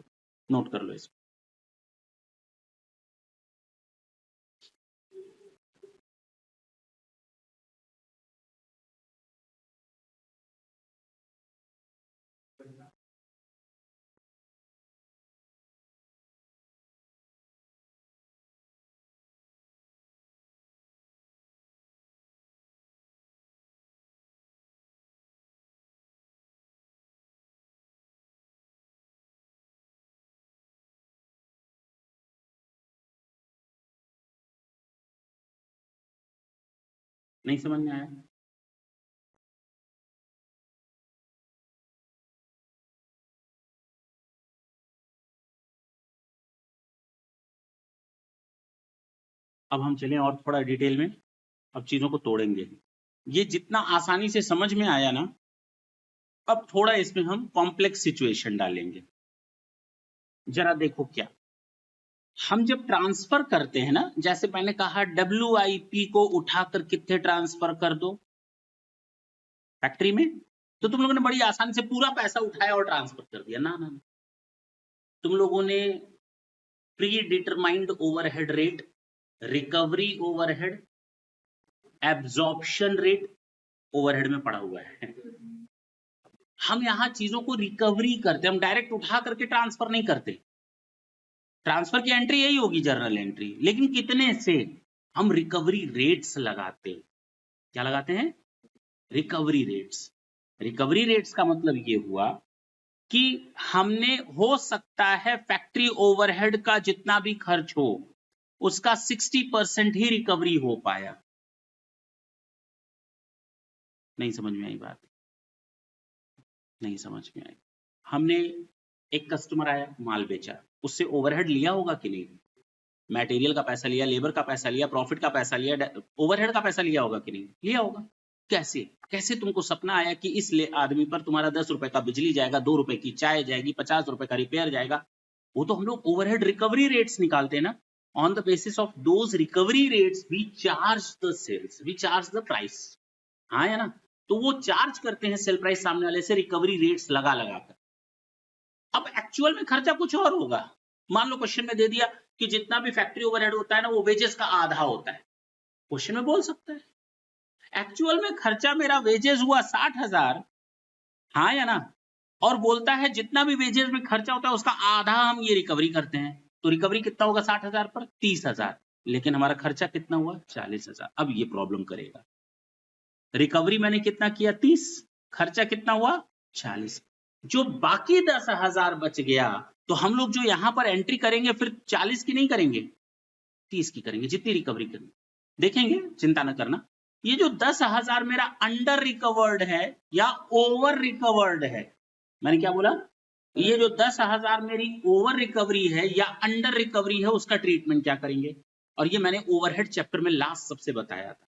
नोट कर लो इसको। नहीं समझ में आया? अब हम चलें और थोड़ा डिटेल में, अब चीजों को तोड़ेंगे। ये जितना आसानी से समझ में आया ना, अब थोड़ा इसमें हम कॉम्प्लेक्स सिचुएशन डालेंगे। जरा देखो क्या, हम जब ट्रांसफर करते हैं ना, जैसे मैंने कहा WIP को उठाकर कितने ट्रांसफर कर दो फैक्ट्री में, तो तुम लोगों ने बड़ी आसानी से पूरा पैसा उठाया और ट्रांसफर कर दिया। ना ना ना, तुम लोगों ने pre determined overhead rate, recovery overhead, absorption rate overhead में पड़ा हुआ है। हम यहां चीजों को रिकवरी करते, हम डायरेक्ट उठा करके ट्रांसफर नहीं करते। ट्रांसफर की एंट्री यही होगी, जर्नल एंट्री, लेकिन कितने से हम रिकवरी रेट्स लगाते हैं। क्या लगाते हैं? Recovery rates. रिकवरी रेट्स का मतलब ये हुआ कि हमने, हो सकता है फैक्ट्री ओवरहेड का जितना भी खर्च हो उसका 60% ही रिकवरी हो पाया। नहीं समझ में आई बात? नहीं समझ में आई। हमने, एक कस्टमर आया, माल बेचा, उससे ओवरहेड लिया होगा कि नहीं? मटेरियल का पैसा लिया, लेबर का पैसा लिया, प्रॉफिट का पैसा लिया, ओवरहेड का पैसा लिया होगा कि नहीं? लिया होगा। कैसे कैसे तुमको सपना आया कि इस आदमी पर तुम्हारा 10 रुपए का बिजली जाएगा, 2 रुपए की चाय जाएगी, 50 रुपए का रिपेयर जाएगा? वो तो हम लोग ओवरहेड रिकवरी रेट्स निकालते हैं ना। On the basis of those recovery rates we charge the sales, we charge the price. हाँ या ना? तो वो चार्ज करते हैं सेल प्राइस सामने वाले से, रिकवरी रेट्स लगा लगा कर। अब एक्चुअल में खर्चा कुछ और होगा। मान लो क्वेश्चन में दे दिया कि जितना भी फैक्ट्री ओवरहेड होता है ना, वो वेजेस का आधा होता है। क्वेश्चन में बोल सकता है एक्चुअल में खर्चा मेरा वेजेस हुआ 60,000, हाँ या ना, और बोलता है जितना भी वेजेस में खर्चा होता है उसका आधा हम ये रिकवरी करते हैं। तो रिकवरी कितना होगा 60,000 पर? 30,000। लेकिन हमारा खर्चा कितना हुआ? 40,000। अब ये प्रॉब्लम करेगा। रिकवरी मैंने कितना किया? 30, खर्चा कितना हुआ? 40। जो बाकी 10,000 बच गया, तो हम लोग जो यहां पर एंट्री करेंगे फिर 40 की नहीं करेंगे, 30 की करेंगे, जितनी रिकवरी करेंगे। देखेंगे, चिंता न करना। ये जो 10,000 मेरा अंडर रिकवर्ड है या ओवर रिकवर्ड है, मैंने क्या बोला? ये जो 10,000 मेरी ओवर रिकवरी है या अंडर रिकवरी है, उसका ट्रीटमेंट क्या करेंगे? और ये मैंने ओवरहेड चैप्टर में लास्ट सबसे बताया था।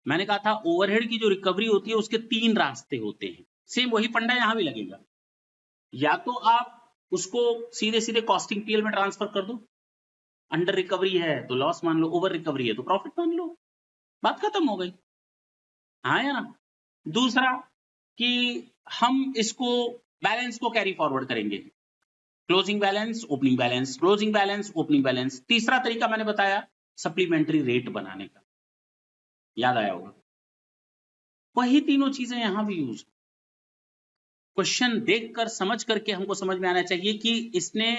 मैंने कहा था ओवरहेड की जो रिकवरी होती है उसके 3 रास्ते होते हैं। सेम वही फंडा यहां भी लगेगा। या तो आप उसको सीधे सीधे कॉस्टिंग पीएल में ट्रांसफर कर दो, अंडर रिकवरी है तो लॉस मान लो, ओवर रिकवरी है तो प्रॉफिट मान लो, बात खत्म हो गई। हाँ या ना? दूसरा कि हम इसको बैलेंस को कैरी फॉरवर्ड करेंगे, closing balance, opening balance, closing balance, opening balance. तीसरा तरीका मैंने बताया सप्लीमेंट्री रेट बनाने का, याद आया होगा। वही तीनों चीजें यहां भी यूज। क्वेश्चन देखकर समझ करके हमको समझ में आना चाहिए कि इसने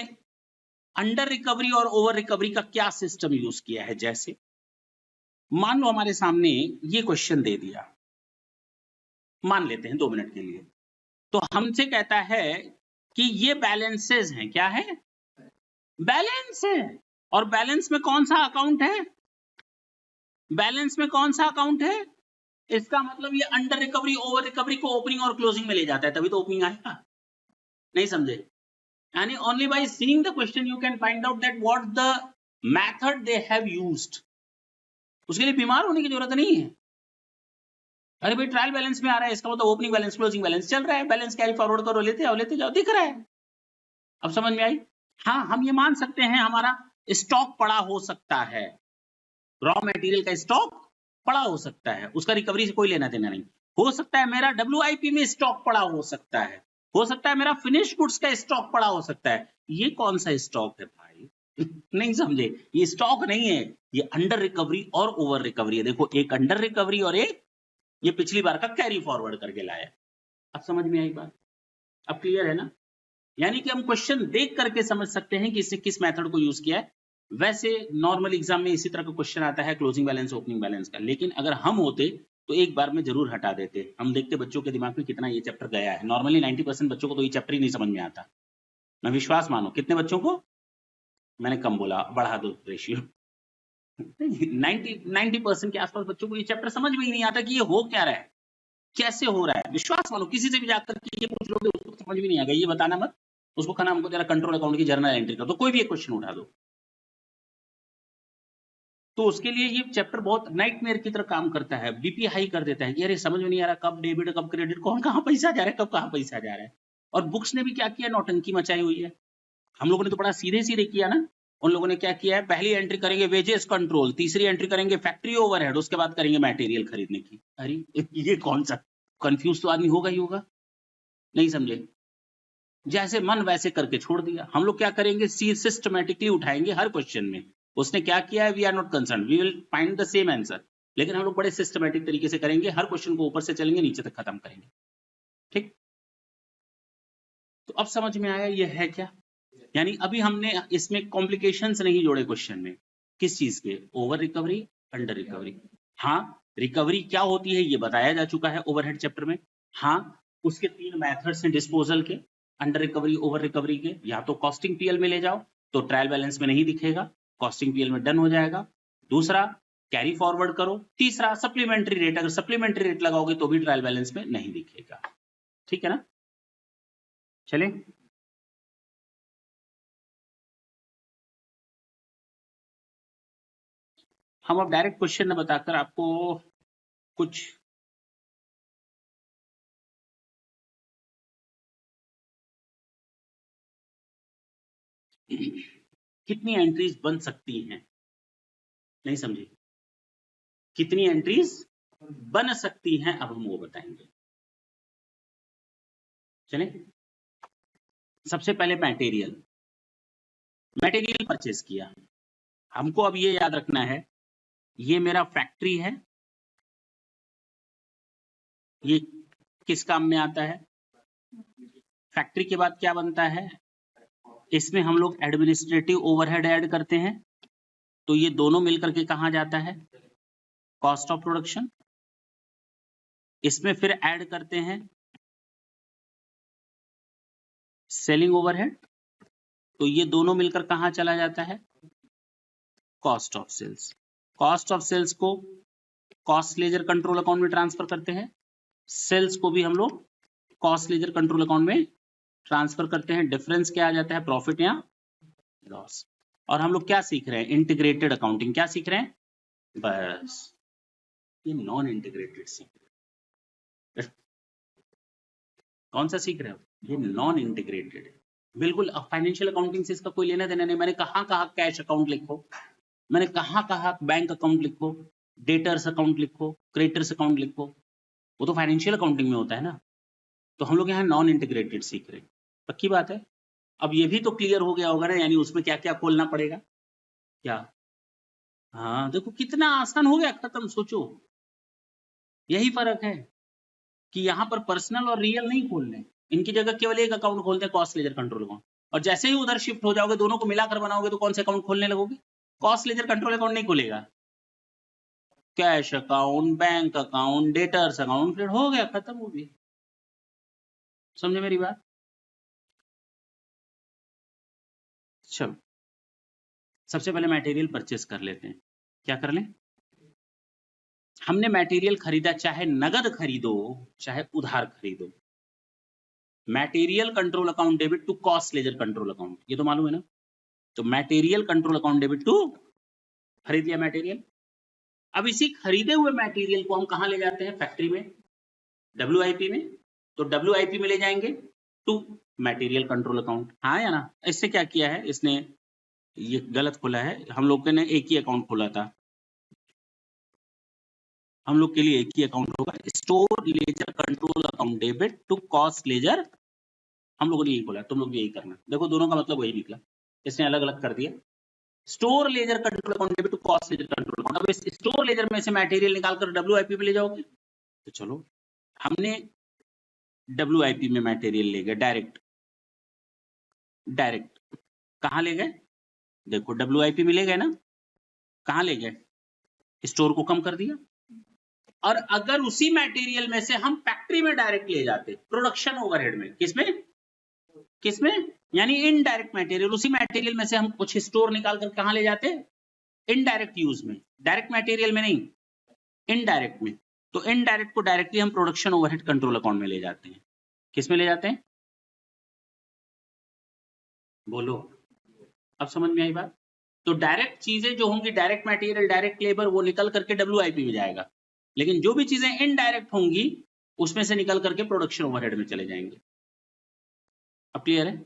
अंडर रिकवरी और ओवर रिकवरी का क्या सिस्टम यूज किया है। जैसे मान लो हमारे सामने ये क्वेश्चन दे दिया, मान लेते हैं 2 मिनट के लिए, तो हमसे कहता है कि ये बैलेंसेस हैं। क्या है? बैलेंस है। और बैलेंस में कौन सा अकाउंट है? बैलेंस में कौन सा अकाउंट है? इसका मतलब ये अंडर रिकवरी ओवर रिकवरी को ओपनिंग और क्लोजिंग में ले जाता है, तभी तो ओपनिंग आएगा। नहीं समझे? यानी only by seeing the question you can find out that what the method they have used। उसके लिए बीमार होने की जरूरत नहीं है। अरे भाई ट्रायल बैलेंस में आ रहा है, इसका मतलब ओपनिंग बैलेंस क्लोजिंग बैलेंस चल रहा है, बैलेंस कैरी फॉरवर्ड करो, लेते जाओ, दिख रहा है। अब समझ में आई? हाँ, हम ये मान सकते हैं हमारा स्टॉक पड़ा हो सकता है, रॉ मटेरियल का स्टॉक पड़ा हो सकता है, उसका रिकवरी से कोई लेना देना नहीं। हो सकता है मेरा WIP में स्टॉक पड़ा हो सकता है, हो सकता है मेरा फिनिश गुड्स का स्टॉक पड़ा हो सकता है। ये कौन सा स्टॉक है भाई? नहीं समझे? ये स्टॉक नहीं है, ये अंडर रिकवरी और ओवर रिकवरी है। देखो, एक अंडर रिकवरी और एक ये पिछली बार का कैरी फॉरवर्ड करके लाया। अब समझ में आई बात? अब क्लियर है ना? यानी कि हम क्वेश्चन देख करके समझ सकते हैं कि इसने किस मेथड को यूज किया है। वैसे नॉर्मल एग्जाम में इसी तरह का क्वेश्चन आता है, क्लोजिंग बैलेंस ओपनिंग बैलेंस का, लेकिन अगर हम होते तो एक बार में जरूर हटा देते। हम देखते बच्चों के दिमाग में कितना ये चैप्टर गया है। नॉर्मली 90% बच्चों को तो ये चैप्टर ही नहीं समझ में आता। मैं विश्वास मानो, कितने बच्चों को? मैंने कम बोला, बढ़ा दो रेशियो। 90% के आसपास बच्चों को ये चैप्टर समझ में ही नहीं आता कि ये हो क्या रहा है, कैसे हो रहा है। विश्वास मानो, किसी से भी जाकर के ये पूछ लोगे उसको समझ में नहीं आएगा। ये बताना मत, उसको कहना हमको जरा कंट्रोल अकाउंट की जर्नल एंट्री कर दो, कोई भी एक क्वेश्चन उठा दो। तो उसके लिए ये चैप्टर बहुत नाइटमेयर की तरह काम करता है, बीपी हाई कर देता है कि अरे समझ में नहीं आ रहा कब डेबिट कब क्रेडिट, कौन कहां पैसा जा रहा है, कब कहां पैसा जा रहा है। और बुक्स ने भी क्या किया, नौटंकी मचाई हुई है। हम लोगों ने तो बड़ा सीधे सीधे किया ना। उन लोगों ने क्या किया है, पहली एंट्री करेंगे वेजेस कंट्रोल, तीसरी एंट्री करेंगे फैक्ट्री ओवरहेड, उसके बाद करेंगे मटेरियल खरीदने की। अरे ये कौन सा, कंफ्यूज तो आदमी होगा ही होगा। नहीं समझे? जैसे मन वैसे करके छोड़ दिया। हम लोग क्या करेंगे, सिस्टमेटिकली उठाएंगे हर क्वेश्चन में। उसने क्या किया है, we are not concern, we will find the same answer, लेकिन हम लोग बड़े सिस्टमेटिक तरीके से करेंगे, हर क्वेश्चन को ऊपर से चलेंगे नीचे तक खत्म करेंगे। ठीक, तो अब समझ में आया ये है क्या। यानी अभी हमने इसमें कॉम्प्लिकेशंस नहीं जोड़े क्वेश्चन में। किस चीज के? Over recovery, under recovery. हाँ, रिकवरी क्या होती है ये बताया जा चुका है ओवरहेड चैप्टर में। हाँ, उसके 3 मेथड्स हैं डिस्पोजल के, अंडर रिकवरी ओवर रिकवरी के। या तो कॉस्टिंग पीएल में ले जाओ तो ट्रायल बैलेंस में नहीं दिखेगा, कॉस्टिंग पीएल में डन हो जाएगा। दूसरा, कैरी फॉरवर्ड करो। तीसरा, सप्लीमेंट्री रेट, अगर सप्लीमेंट्री रेट लगाओगे तो भी ट्रायल बैलेंस में नहीं दिखेगा। ठीक है ना? चलें, हम अब डायरेक्ट क्वेश्चन न बताकर आपको कुछ कितनी एंट्रीज बन सकती हैं, नहीं समझे? कितनी एंट्रीज बन सकती हैं, अब हम वो बताएंगे। चलें, सबसे पहले मटेरियल परचेज किया। हमको अब ये याद रखना है, ये मेरा फैक्ट्री है, ये किस काम में आता है? फैक्ट्री के बाद क्या बनता है, इसमें हम लोग एडमिनिस्ट्रेटिव ओवरहेड ऐड करते हैं, तो ये दोनों मिलकर के कहां जाता है? Cost of production. इसमें फिर ऐड करते हैं सेलिंग ओवरहेड, तो ये दोनों मिलकर कहां चला जाता है? Cost of sales. Cost of sales को कॉस्ट लेजर कंट्रोल अकाउंट में ट्रांसफर करते हैं, सेल्स को भी हम लोग कॉस्ट लेजर कंट्रोल अकाउंट में ट्रांसफर करते हैं। डिफरेंस क्या आ जाता है? प्रॉफिट या लॉस। और हम लोग क्या सीख रहे हैं? Integrated accounting. क्या सीख रहे हैं? बस, ये नॉन इंटीग्रेटेड सीख रहे हैं। कौन सा सीख रहे हो? ये नॉन इंटीग्रेटेड। बिल्कुल, फाइनेंशियल अकाउंटिंग से इसका कोई लेना देना नहीं। मैंने कहाँ कहा कैश अकाउंट लिखो, मैंने कहाँ कहा बैंक अकाउंट लिखो, डेटर्स अकाउंट लिखो, क्रेडिटर्स अकाउंट लिखो, वो तो फाइनेंशियल अकाउंटिंग में होता है ना। तो हम लोग यहाँ नॉन इंटीग्रेटेड सीख रहे हैं। पक्की बात है। अब ये भी तो क्लियर हो गया होगा ना, यानी उसमें क्या क्या खोलना पड़ेगा क्या? हाँ, देखो कितना आसान हो गया, खत्म। सोचो, यही फर्क है कि यहाँ पर पर्सनल और रियल नहीं खोलने, इनकी जगह केवल एक अकाउंट खोलते हैं, कॉस्ट लेजर कंट्रोल अकाउंट। और जैसे ही उधर शिफ्ट हो जाओगे, दोनों को मिलाकर बनाओगे, तो कौन से अकाउंट खोलने लगोगे? कॉस्ट लेजर कंट्रोल अकाउंट नहीं खुलेगा, cash account, bank account, debtors account, फिर हो गया, खत्म हो गया। समझे मेरी बात? चलो, सबसे पहले मटेरियल परचेस कर लेते हैं। क्या कर लें? हमने मटेरियल खरीदा, चाहे नगद खरीदो चाहे उधार खरीदो, material control account debit to cost ledger control account, ये तो मालूम है ना। तो material control account debit to, खरीद लिया मटेरियल, अब इसी खरीदे हुए मटेरियल को हम कहाँ ले जाते हैं? फैक्ट्री में, WIP में। तो WIP में ले जाएंगे टू मटेरियल कंट्रोल अकाउंट। हाँ या ना? इससे क्या किया है इसने? ये गलत खोला है, हम लोग ने एक ही अकाउंट खोला था, हम लोग के लिए एक ही अकाउंट होगा, store ledger control account debit to cost ledger, हम लोगों ने यही खोला, तुम लोग भी यही करना। देखो दोनों का मतलब वही निकला, इसने अलग अलग कर दिया। Store ledger control account debit to cost ledger control account. अब इस स्टोर लेजर में से मटेरियल निकालकर WIP में ले जाओगे। तो चलो हमने WIP में मटेरियल ले गए डायरेक्ट, कहाँ ले गए? देखो WIP में ले गए ना, कहाँ ले गए? स्टोर को कम कर दिया। और अगर उसी मटेरियल में से हम फैक्ट्री में डायरेक्ट ले जाते, प्रोडक्शन ओवरहेड में, किसमें यानी इनडायरेक्ट मटेरियल, उसी मटेरियल में से हम कुछ स्टोर निकाल कर कहां ले जाते? इनडायरेक्ट यूज में, डायरेक्ट मटेरियल में नहीं, इनडायरेक्ट में। तो इनडायरेक्ट को डायरेक्टली हम प्रोडक्शन ओवरहेड कंट्रोल अकाउंट में ले जाते हैं। किसमें ले जाते हैं? बोलो, अब समझ में आई बात? तो डायरेक्ट चीजें जो होंगी, डायरेक्ट मटेरियल, डायरेक्ट लेबर, वो निकल करके WIP में जाएगा, लेकिन जो भी चीजें इनडायरेक्ट होंगी उसमें से निकल करके प्रोडक्शन ओवरहेड में चले जाएंगे। अब क्लियर है?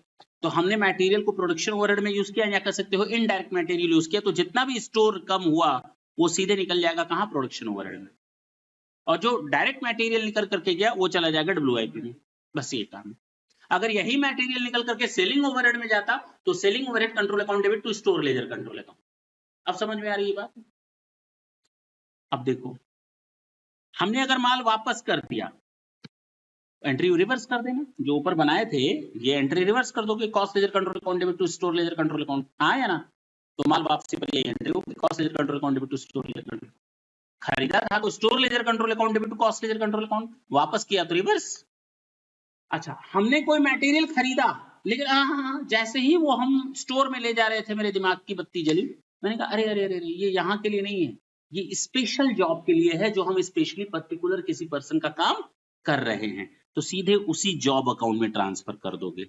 तो हमने मटेरियल को प्रोडक्शन ओवरहेड में यूज किया, या कह सकते हो इनडायरेक्ट मटेरियल यूज किया, तो जितना भी स्टोर कम हुआ वो सीधे निकल जाएगा कहां? प्रोडक्शन ओवरहेड में। और जो डायरेक्ट मटेरियल निकल करके गया वो चला जाएगा WIP में। बस ये काम है। अगर यही मटेरियल निकल करके सेलिंग ओवरहेड में जाता तो selling overhead control account debit to store ledger control account. अब समझ में आ रही है बात? अब देखो, हमने अगर माल वापस कर दिया, एंट्री रिवर्स कर देना, जो ऊपर बनाए थे ये एंट्री रिवर्स कर दोगे, cost ledger control account debit to store ledger control account. हाँ या ना? तो माल वापसी पर ये एंट्री होगी, cost ledger control account debit to store ledger control. खरीदा था तो store ledger control account debit to cost ledger control account, वापस किया तो रिवर्स। अच्छा, हमने कोई मटेरियल खरीदा, लेकिन हाँ, जैसे ही वो हम स्टोर में ले जा रहे थे मेरे दिमाग की बत्ती जली, मैंने कहा अरे अरे अरे ये यहाँ के लिए नहीं है, ये स्पेशल जॉब के लिए है जो हम स्पेशली पर्टिकुलर किसी पर्सन का काम कर रहे हैं। तो सीधे उसी जॉब अकाउंट में ट्रांसफर कर दोगे,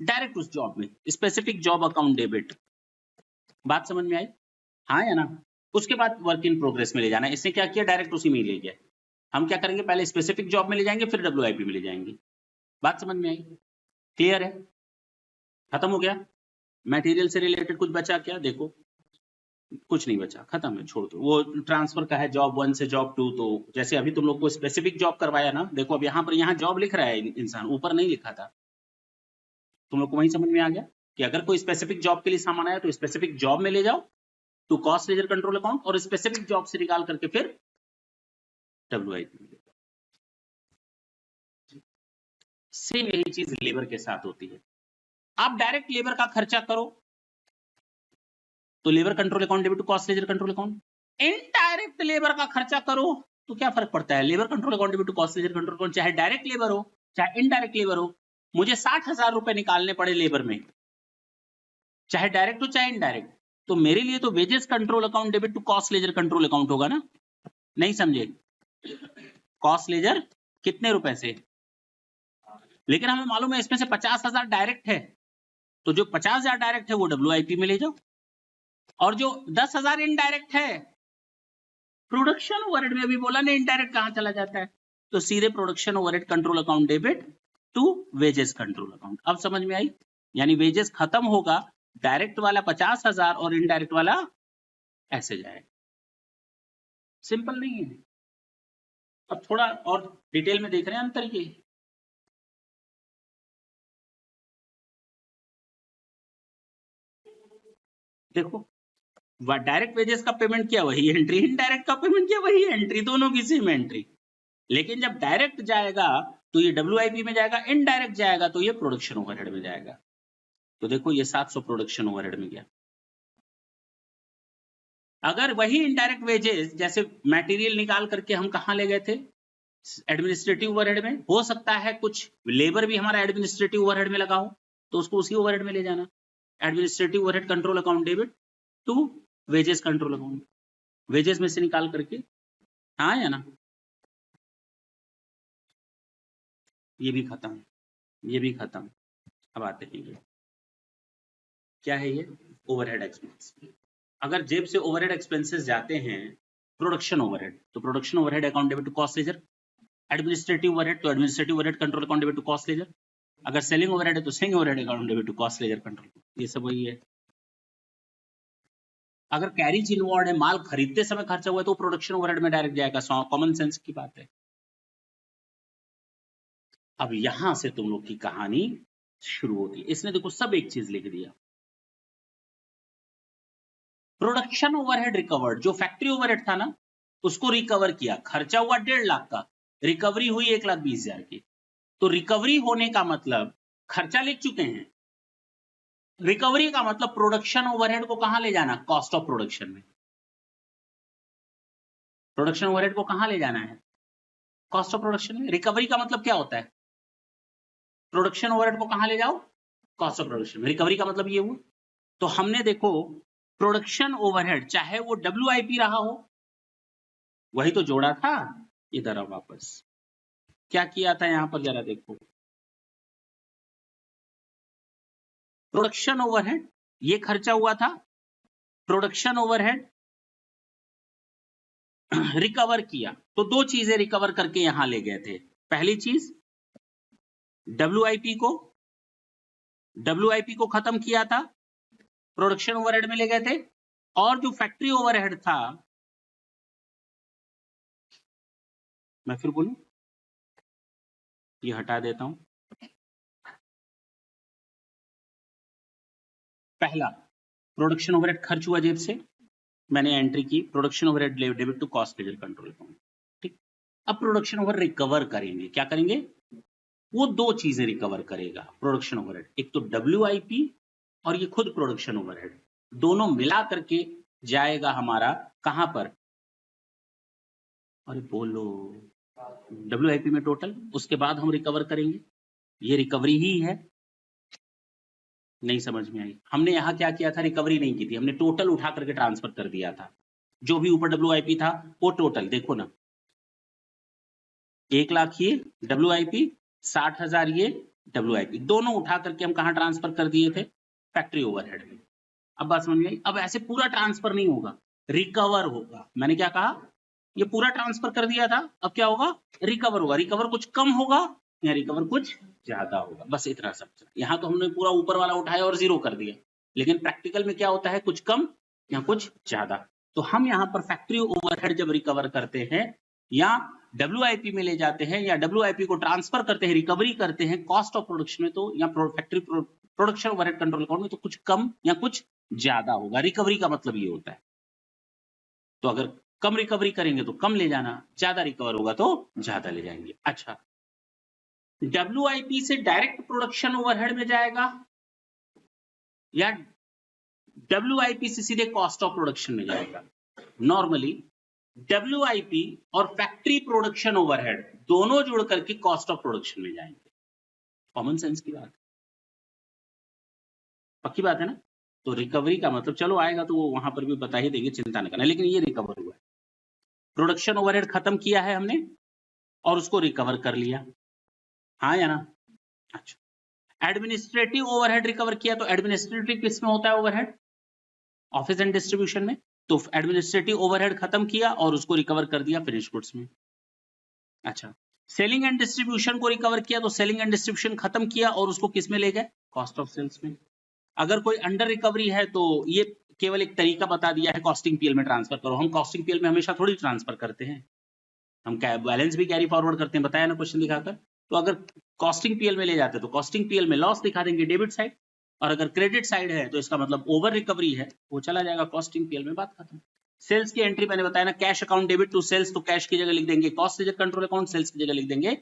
डायरेक्ट उस जॉब में, स्पेसिफिक जॉब अकाउंट डेबिट। बात समझ में आई? हाँ या ना? उसके बाद वर्क इन प्रोग्रेस में ले जाना। इसने क्या किया? डायरेक्ट उसी में ले गया। हम क्या करेंगे? पहले स्पेसिफिक जॉब में ले जाएंगे, फिर WIP में ले जाएंगे। बात समझ में आई? क्लियर है? खत्म हो गया? मटेरियल से रिलेटेड कुछ बचा क्या? देखो कुछ नहीं बचा, खत्म है, छोड़ दो। वो ट्रांसफर का है जॉब 1 से जॉब 2, तो जैसे अभी तुम लोग को स्पेसिफिक जॉब करवाया ना, देखो अब यहाँ पर यहाँ जॉब लिख रहा है इंसान, ऊपर नहीं लिखा था। तुम लोग को वही समझ में आ गया कि अगर कोई स्पेसिफिक जॉब के लिए सामान आया तो स्पेसिफिक जॉब में ले जाओ to cost ledger control account, और स्पेसिफिक जॉब से निकाल करके फिर WIP में ले जाओ। सेम यही चीज लेबर के साथ होती है। आप डायरेक्ट लेबर का खर्चा करो तो labour control account debit to cost ledger control account. Indirect labour का खर्चा करो तो क्या फर्क पड़ता है? Labour control account debit to cost ledger control account, चाहे डायरेक्ट लेबर हो चाहे इनडायरेक्ट लेबर हो। मुझे 60,000 रुपए निकालने पड़े लेबर में, चाहे डायरेक्ट हो चाहे इनडायरेक्ट, तो मेरे लिए तो wages control account debit to cost ledger control account होगा ना? नहीं समझे? कॉस्ट लेजर कितने रुपए से, लेकिन हमें मालूम है इसमें से 50,000 डायरेक्ट है, तो जो 50,000 डायरेक्ट है वो WIP में ले जाओ, और जो 10,000 इनडायरेक्ट है प्रोडक्शन ओवरहेड में, भी बोला ना इनडायरेक्ट कहां चला जाता है, तो सीधे production overhead control account debit to wages control account. अब समझ में आई? यानी वेजेस खत्म होगा, डायरेक्ट वाला 50,000 और इनडायरेक्ट वाला ऐसे जाए। सिंपल नहीं है? अब थोड़ा और डिटेल में देख रहे हैं अंतर ये। देखो, डायरेक्ट वेजेस का पेमेंट किया वही एंट्री, इनडायरेक्ट का पेमेंट किया वही एंट्री, दोनों की सेम एंट्री। लेकिन जब डायरेक्ट जाएगा तो ये WIP में जाएगा, इनडायरेक्ट जाएगा तो ये प्रोडक्शन ओवरहेड में जाएगा। तो देखो ये 700 प्रोडक्शन ओवरहेड में गया। अगर वही इनडायरेक्ट वेजेस जैसे मटेरियल निकाल करके हम कहां ले गए थे? एडमिनिस्ट्रेटिव ओवरहेड में। हो सकता है कुछ लेबर भी हमारा एडमिनिस्ट्रेटिव ओवरहेड में लगा हो तो उसको उसी ओवरहेड में ले जाना, administrative overhead control account debit to wages control account, wages में से निकाल करके। हाँ या ना? ये भी खत्म, ये भी खत्म। अब आते हैं ये क्या है? ये ओवरहेड एक्सपेंस। अगर जेब से ओवरहेड एक्सपेंसेस जाते हैं प्रोडक्शन ओवरहेड, तो production overhead account debit to cost ledger. Administrative overhead, तो administrative overhead control account debit to cost ledger. अगर सेलिंग ओवरहेड है तो selling overhead account debit to cost ledger control, ये सब वही है। अगर कैरिज इनवॉर्ड है, माल खरीदते समय खर्चा हुआ है तो प्रोडक्शन ओवरहेड में डायरेक्ट जाएगा, कॉमन सेंस की बात है। अब यहां से तुम लोग की कहानी शुरू होती है। इसने देखो सब एक चीज लिख दिया, प्रोडक्शन ओवरहेड रिकवर्ड, जो फैक्ट्री ओवरहेड था ना उसको रिकवर किया, खर्चा हुआ 1.5 लाख का, रिकवरी हुई 1,20,000 की। तो रिकवरी होने का मतलब खर्चा ले चुके हैं, रिकवरी का मतलब प्रोडक्शन ओवरहेड को कहां ले जाना, कॉस्ट ऑफ प्रोडक्शन में। प्रोडक्शन ओवरहेड को कहां ले जाना है, कॉस्ट ऑफ प्रोडक्शन में। रिकवरी का मतलब क्या होता है, प्रोडक्शन ओवरहेड को कहां ले जाओ, कॉस्ट ऑफ प्रोडक्शन में। रिकवरी का मतलब ये हुआ। तो हमने देखो प्रोडक्शन ओवरहेड चाहे वो WIP रहा हो, वही तो जोड़ा था। इधर आओ वापस, क्या किया था यहां पर जरा देखो, प्रोडक्शन ओवरहेड ये खर्चा हुआ था, प्रोडक्शन ओवरहेड रिकवर किया, तो दो चीजें रिकवर करके यहां ले गए थे। पहली चीज WIP को खत्म किया था, प्रोडक्शन ओवरहेड में ले गए थे। और जो फैक्ट्री ओवरहेड था, मैं फिर बोलूं, ये हटा देता हूं। पहला प्रोडक्शन ओवरहेड खर्च हुआ जेब से, मैंने एंट्री की, production overhead debit to cost ledger control account. ठीक, अब प्रोडक्शन ओवर रिकवर करेंगे, क्या करेंगे, वो दो चीजें रिकवर करेगा प्रोडक्शन ओवरहेड, एक तो WIP और ये खुद प्रोडक्शन ओवरहेड, दोनों मिला करके जाएगा हमारा कहां पर, अरे बोलो, WIP में टोटल, उसके बाद हम रिकवर करेंगे। ये रिकवरी ही है, नहीं समझ में आई। हमने यहां क्या किया था, रिकवरी नहीं की थी, हमने टोटल उठा करके ट्रांसफर कर दिया था। जो भी ऊपर WIP था वो टोटल देखो ना, 1 लाख ये WIP, 60,000 ये WIP, दोनों उठा करके हम कहां ट्रांसफर कर दिए थे, फैक्ट्री ओवरहेड में। अब बात समझ में आई। अब ऐसे पूरा ट्रांसफर नहीं होगा, रिकवर होगा। मैंने क्या कहा, ये पूरा ट्रांसफर कर दिया था, अब क्या होगा, रिकवर होगा। रिकवर कुछ कम होगा या रिकवर कुछ ज्यादा होगा, बस इतना सब। यहां तो हमने पूरा ऊपर वाला उठाया और 0 कर दिया, लेकिन प्रैक्टिकल में क्या होता है, कुछ कम या कुछ ज्यादा। तो हम यहाँ पर फैक्ट्री ओवरहेड जब रिकवर करते हैं या WIP में ले जाते हैं या WIP को ट्रांसफर करते हैं, रिकवरी करते हैं कॉस्ट ऑफ प्रोडक्शन में, तो या factory production overhead control account में, तो कुछ कम या कुछ ज्यादा होगा। रिकवरी का मतलब ये होता है। तो अगर कम रिकवरी करेंगे तो कम ले जाना, ज्यादा रिकवर होगा तो ज्यादा ले जाएंगे। अच्छा, WIP से डायरेक्ट प्रोडक्शन ओवरहेड में जाएगा या WIP से सीधे कॉस्ट ऑफ प्रोडक्शन में जाएगा। नॉर्मली WIP और फैक्ट्री प्रोडक्शन ओवरहेड दोनों जुड़ करके कॉस्ट ऑफ प्रोडक्शन में जाएंगे। कॉमन सेंस की बात, पक्की बात है ना। तो रिकवरी का मतलब चलो आएगा तो वो वहां पर भी बता ही देंगे, चिंता न करना, लेकिन ये रिकवर हुआ है। प्रोडक्शन ओवरहेड खत्म किया है हमने और उसको रिकवर कर लिया, हाँ या ना। अच्छा, एडमिनिस्ट्रेटिव ओवरहेड रिकवर किया, तो एडमिनिस्ट्रेटिव किस में होता है ओवरहेड, ऑफिस एंड डिस्ट्रीब्यूशन में। तो एडमिनिस्ट्रेटिव ओवरहेड खत्म किया और उसको रिकवर कर दिया फिनिश गुड्स में। अच्छा, सेलिंग एंड डिस्ट्रीब्यूशन को रिकवर किया, तो सेलिंग एंड डिस्ट्रीब्यूशन खत्म किया और उसको किस में ले गए, कॉस्ट ऑफ सेल्स में। अगर कोई अंडर रिकवरी है तो ये केवल एक तरीका बता दिया है, कॉस्टिंग PL में ट्रांसफर करो। हम कॉस्टिंग PL में हमेशा थोड़ी ट्रांसफर करते हैं, हम बैलेंस भी कैरी फॉरवर्ड करते हैं, बताया ना क्वेश्चन दिखाकर। तो अगर कॉस्टिंग PL में ले जाते हैं तो कॉस्टिंग PL में लॉस दिखा देंगे डेबिट साइड, और अगर क्रेडिट साइड है तो इसका मतलब ओवर रिकवरी है, वो चला जाएगा कॉस्टिंग PL में, बात खत्म। सेल्स की एंट्री मैंने बताया ना, cash account debit to sales, तो कैश की जगह लिख देंगे cost ledger control account, sales की जगह लिख देंगे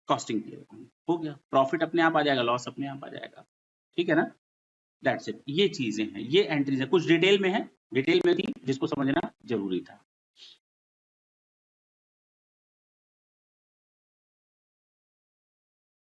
कॉस्टिंग PL अकाउंट। हो गया, प्रॉफिट अपने आप आ जाएगा, लॉस अपने आप आ जाएगा, ठीक है ना। दैट्स इट, ये चीजें हैं, ये एंट्रीज है, कुछ डिटेल में है, डिटेल में थी जिसको समझना जरूरी था।